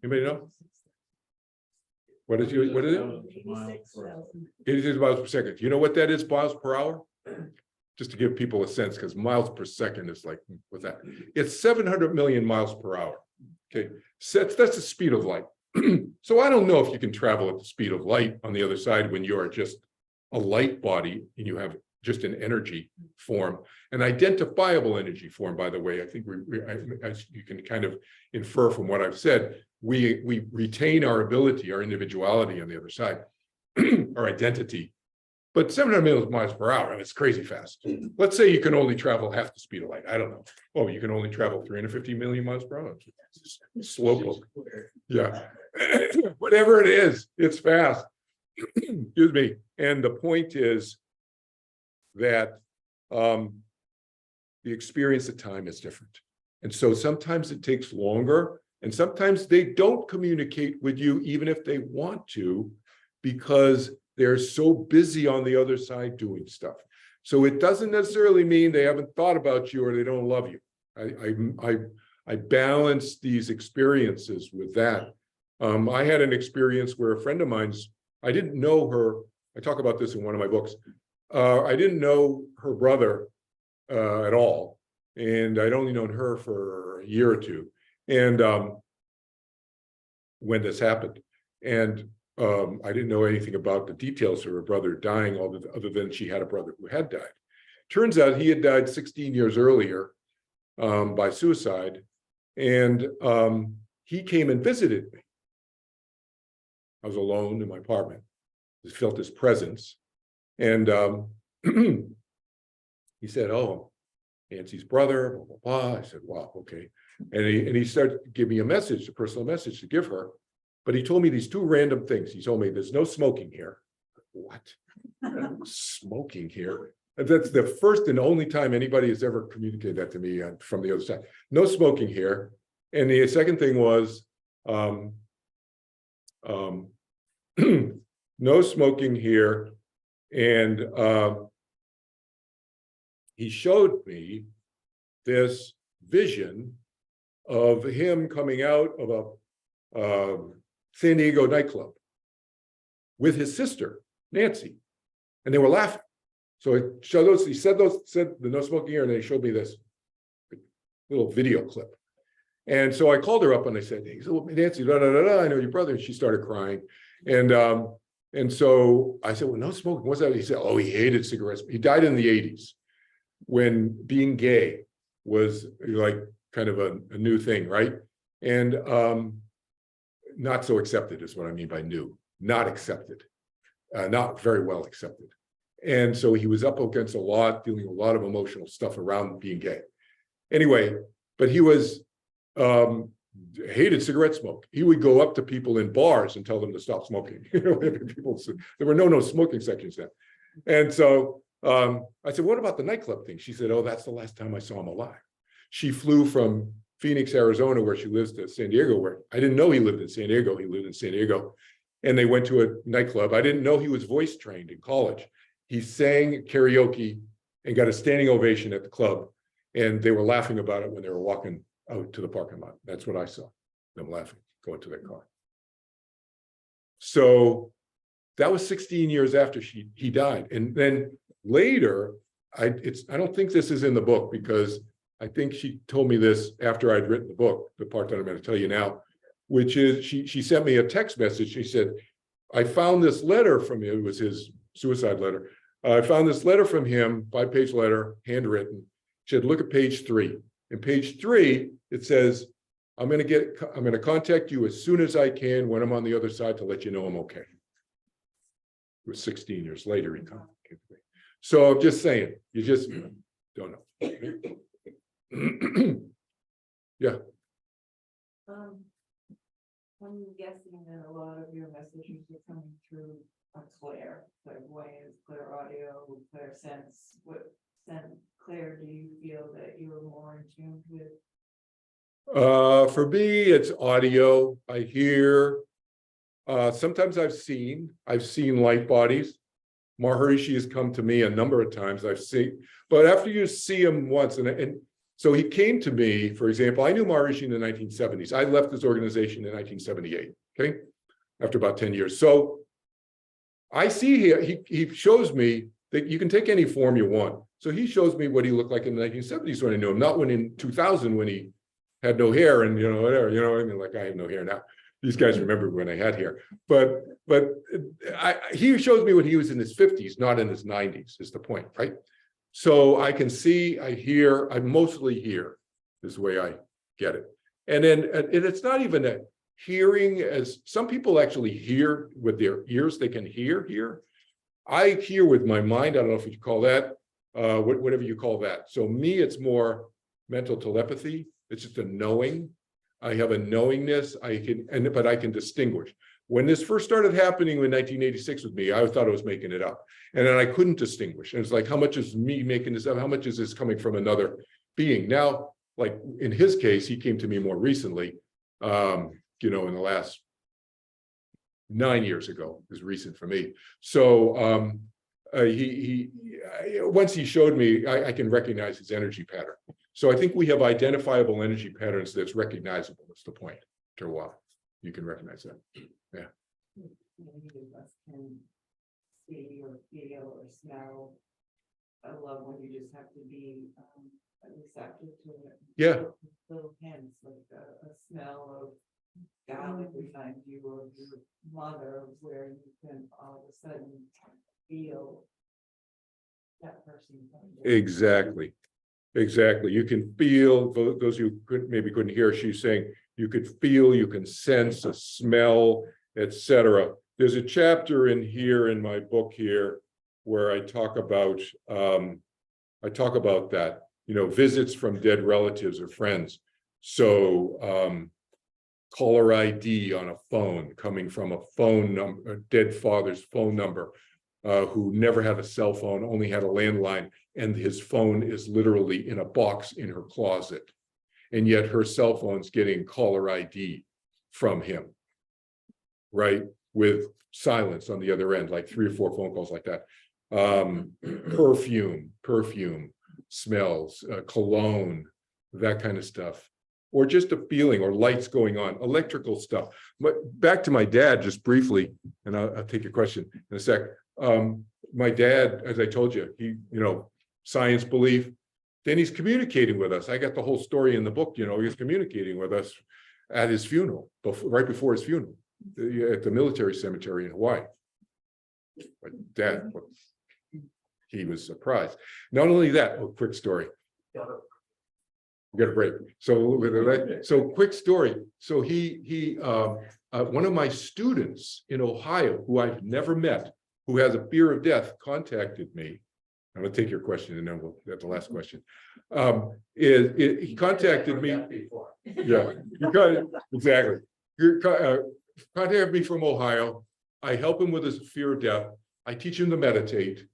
Anybody know? What is it? 86 miles per second. You know what that is, miles per hour? Just to give people a sense, because miles per second is like, what's that? It's 700 million miles per hour. Okay, so that's the speed of light. So I don't know if you can travel at the speed of light on the other side when you're just a light body and you have just an energy form, an identifiable energy form, by the way. I think as you can kind of infer from what I've said, we retain our ability, our individuality on the other side, our identity. But 700 million miles per hour, and it's crazy fast. Let's say you can only travel half the speed of light. I don't know. Oh, you can only travel 350 million miles per hour. Slowpoke. Yeah. Whatever it is, it's fast. Excuse me. And the point is that the experience of time is different. And so sometimes it takes longer, and sometimes they don't communicate with you even if they want to, because they're so busy on the other side doing stuff. So it doesn't necessarily mean they haven't thought about you or they don't love you. I balance these experiences with that. I had an experience where a friend of mine's, I didn't know her. I talk about this in one of my books. I didn't know her brother at all. And I'd only known her for a year or two. And when this happened, and I didn't know anything about the details of her brother dying, other than she had a brother who had died. Turns out he had died 16 years earlier by suicide. And he came and visited me. I was alone in my apartment. I felt his presence. And he said, "Oh, Nancy's brother, blah, blah, blah." I said, "Wow, okay." And he started to give me a message, a personal message to give her. But he told me these two random things. He told me, "There's no smoking here." What? Smoking here? That's the first and only time anybody has ever communicated that to me from the other side. No smoking here. And the second thing was, no smoking here. And he showed me this vision of him coming out of a San Diego nightclub with his sister, Nancy, and they were laughing. So he said the no smoking here, and they showed me this little video clip. And so I called her up and I said, "Hey, so Nancy, I know your brother." And she started crying. And so I said, "Well, no smoking, what's that?" He said, "Oh, he hated cigarettes." He died in the 80s when being gay was like kind of a new thing, right? And not so accepted is what I mean by new, not accepted, not very well accepted. And so he was up against dealing with a lot of emotional stuff around being gay. Anyway, but he was hated cigarette smoke. He would go up to people in bars and tell them to stop smoking. People, there were no smoking sections then. And so I said, "What about the nightclub thing?" She said, "Oh, that's the last time I saw him alive." She flew from Phoenix, Arizona, where she lives, to San Diego, where I didn't know he lived in San Diego. He lived in San Diego. And they went to a nightclub. I didn't know he was voice trained in college. He sang karaoke and got a standing ovation at the club. And they were laughing about it when they were walking out to the parking lot. That's what I saw, them laughing, going to their car. So that was 16 years after he died. And then later, I don't think this is in the book, because I think she told me this after I'd written the book, the part that I'm going to tell you now, which is she sent me a text message. She said, "I found this letter from him." It was his suicide letter. "I found this letter from him, 5-page letter, handwritten." She said, "Look at page 3. In page 3, it says, I'm going to contact you as soon as I can when I'm on the other side to let you know I'm okay." It was 16 years later he contacted me. So I'm just saying, you just don't know. Yeah. I'm guessing that a lot of your messages are coming through a clairvoyance, clear audio, clear sense. What sense, Claire, do you feel that you're more in tune with? For me, it's audio. I hear. Sometimes I've seen light bodies. Maharishi has come to me a number of times. I've seen, but after you see him once, and so he came to me, for example, I knew Maharishi in the 1970s. I left this organization in 1978, okay, after about 10 years. So I see here, he shows me that you can take any form you want. So he shows me what he looked like in the 1970s when I knew him, not when in 2000 when he had no hair and, whatever, I mean, like I have no hair now. These guys remember when I had hair, but he shows me when he was in his 50s, not in his 90s, is the point, right? So I can see, I hear, I mostly hear is the way I get it. And then and it's not even a hearing, as some people actually hear with their ears, they can hear. I hear with my mind. I don't know if you call that, whatever you call that. So me, it's more mental telepathy. It's just a knowing. I have a knowingness. But I can distinguish. When this first started happening in 1986 with me, I thought I was making it up. And then I couldn't distinguish. And it's like, how much is me making this up? How much is this coming from another being? Now, like in his case, he came to me more recently, in the last 9 years ago is recent for me. So once he showed me, I can recognize his energy pattern. So I think we have identifiable energy patterns that's recognizable. That's the point. After a while, you can recognize that. Yeah. Many of us can see or feel or smell a loved one. You just have to be receptive to it. Yeah. Little hints, like a smell of garlic reminds you of your mother, where you can all of a sudden feel that person. Exactly. You can feel, those who couldn't hear, she's saying you could feel, you can sense a smell, etc. There's a chapter in here in my book here where I talk about that, visits from dead relatives or friends. So caller ID on a phone coming from a phone number, a dead father's phone number, who never had a cell phone, only had a landline, and his phone is literally in a box in her closet. And yet her cell phone's getting caller ID from him, right? With silence on the other end, like 3 or 4 phone calls like that. Perfume, smells, cologne, that kind of stuff. Or just a feeling, or lights going on, electrical stuff. But back to my dad, just briefly, and I'll take your question in a sec. My dad, as I told you, he, science belief, then he's communicating with us. I got the whole story in the book, he was communicating with us at his funeral, right before his funeral, at the military cemetery in Hawaii. But Dad, he was surprised. Not only that, quick story. We got a break. So quick story. So he one of my students in Ohio, who I've never met, who has a fear of death, contacted me. I'm going to take your question and then we'll get the last question. He contacted me. Yeah, exactly. Contacted me from Ohio. I help him with his fear of death. I teach him to meditate.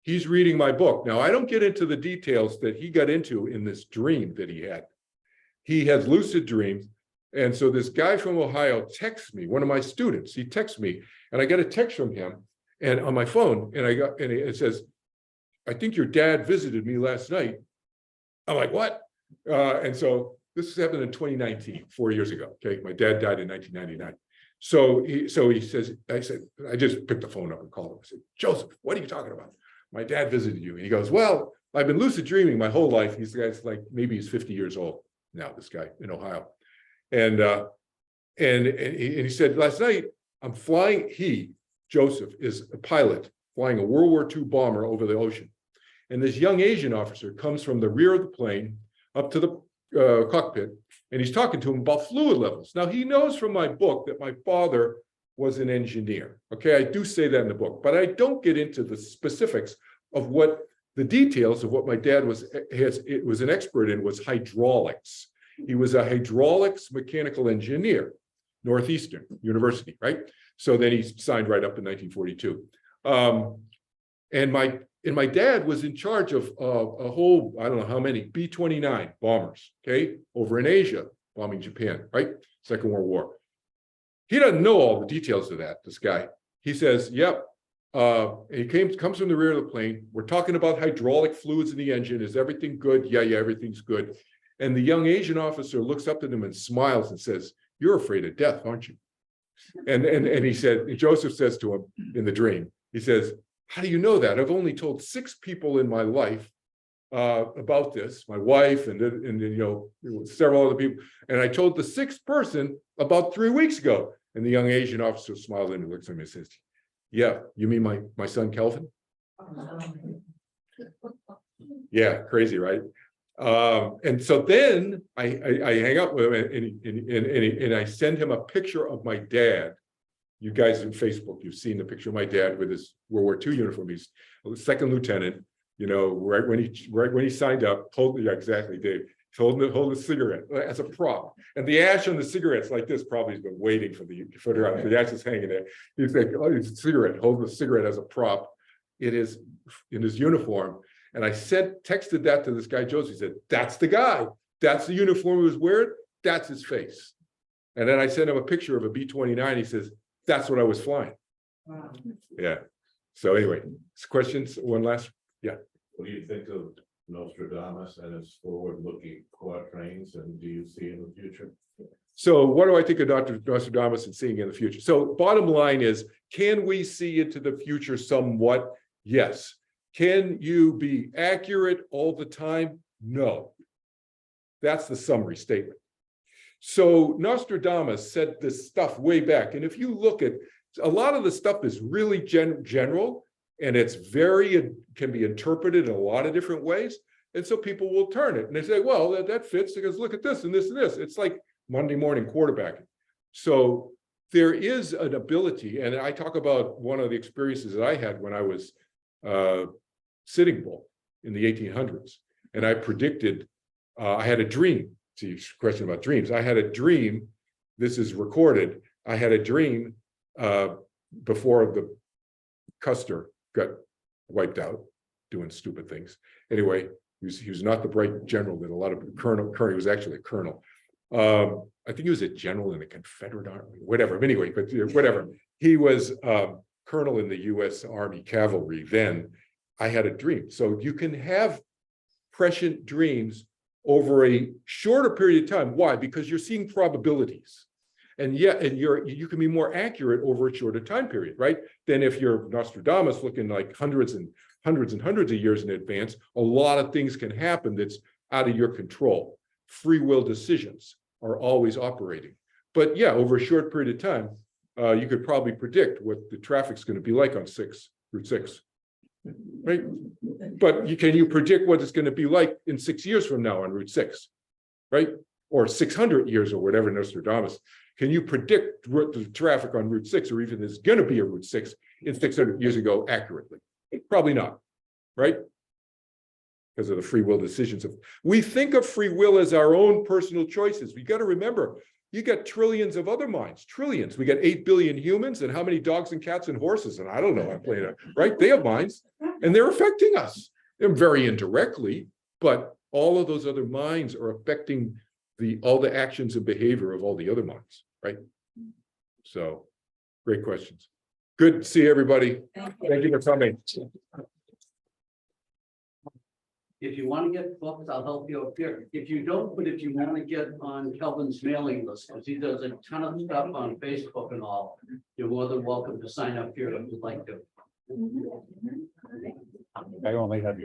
He's reading my book. Now, I don't get into the details that he got into in this dream that he had. He has lucid dreams. And so this guy from Ohio texts me, one of my students, he texts me, and I get a text from him and on my phone, and it says, I think your dad visited me last night. I'm like, what? And so this happened in 2019, 4 years ago. Okay. My dad died in 1999. So he says, I just picked the phone up and called him. I said, Joseph, what are you talking about? My dad visited you. And he goes, well, I've been lucid dreaming my whole life. He's like, maybe he's 50 years old now, this guy in Ohio. And he said, last night I'm flying, Joseph, is a pilot flying a World War II bomber over the ocean. And this young Asian officer comes from the rear of the plane up to the cockpit, and he's talking to him about fluid levels. Now, he knows from my book that my father was an engineer. Okay, I do say that in the book, but I don't get into the specifics of what the details of what my dad was an expert in was hydraulics. He was a hydraulics mechanical engineer. Northeastern University, right? So then he signed right up in 1942. And my dad was in charge of a whole, I don't know how many, B-29 bombers, okay, over in Asia, bombing Japan, right? Second World War. He doesn't know all the details of that, this guy. He says, yep. He comes from the rear of the plane. We're talking about hydraulic fluids in the engine. Is everything good? Yeah, everything's good. And the young Asian officer looks up at him and smiles and says, you're afraid of death, aren't you? And he said, Joseph says to him in the dream, he says, how do you know that? I've only told 6 people in my life about this, my wife and several other people. And I told the 6th person about 3 weeks ago. And the young Asian officer smiles and looks at me and says, yeah, you mean my son Kelvin? Yeah, crazy, right? And so then I hang up with him and I send him a picture of my dad. You guys in Facebook, you've seen the picture of my dad with his World War II uniform. He's a 2nd lieutenant, right when he signed up, yeah, exactly, Dave. Holding a cigarette as a prop, and the ash on the cigarette's like this. Probably has been waiting for the ash is hanging there. He's like, oh, it's a cigarette, holding the cigarette as a prop. It is in his uniform, and I texted that to this guy Joseph. He said, "That's the guy. That's the uniform he was wearing. That's his face." And then I sent him a picture of a B-29. He says, "That's what I was flying." Wow. Yeah. So anyway, questions. One last. Yeah. What do you think of Nostradamus and his forward-looking quatrains, and do you see in the future? So what do I think of Dr. Nostradamus and seeing in the future? So bottom line is, can we see into the future somewhat? Yes. Can you be accurate all the time? No. That's the summary statement. So Nostradamus said this stuff way back. And if you look at a lot of the stuff is really general, and it's can be interpreted in a lot of different ways. And so people will turn it and they say, well, that fits because look at this and this and this. It's like Monday morning quarterbacking. So there is an ability, and I talk about one of the experiences that I had when I was Sitting Bull in the 1800s. And I predicted, I had a dream. See, question about dreams. I had a dream, this is recorded. I had a dream before the Custer got wiped out doing stupid things. Anyway, he was not the bright general that a lot of colonel, he was actually a colonel. I think he was a general in the Confederate Army, whatever. Anyway, but whatever. He was colonel in the US Army Cavalry then. I had a dream. So you can have prescient dreams over a shorter period of time. Why? Because you're seeing probabilities. And you can be more accurate over a shorter time period, right? Than if you're Nostradamus looking like hundreds and hundreds of years in advance. A lot of things can happen that's out of your control. Free will decisions are always operating. But yeah, over a short period of time, you could probably predict what the traffic's going to be like on Route 6, right? But can you predict what it's going to be like in 6 years from now on Route 6, right? Or 600 years or whatever Nostradamus. Can you predict the traffic on Route 6 or even there's going to be a Route 6 in 600 years ago accurately? Probably not, right? Because of the free will decisions. We think of free will as our own personal choices. We got to remember, you got trillions of other minds, trillions. We got 8 billion humans, and how many dogs and cats and horses? And I don't know, I'm playing it, right? They have minds and they're affecting us. They're very indirectly, but all of those other minds are affecting all the actions and behavior of all the other minds, right? So, great questions. Good to see everybody. Thank you for coming. If you want to get books, I'll help you up here. If you don't, but if you want to get on Kelvin's mailing list, because he does a ton of stuff on Facebook and all, you're more than welcome to sign up here if you'd like to. I only have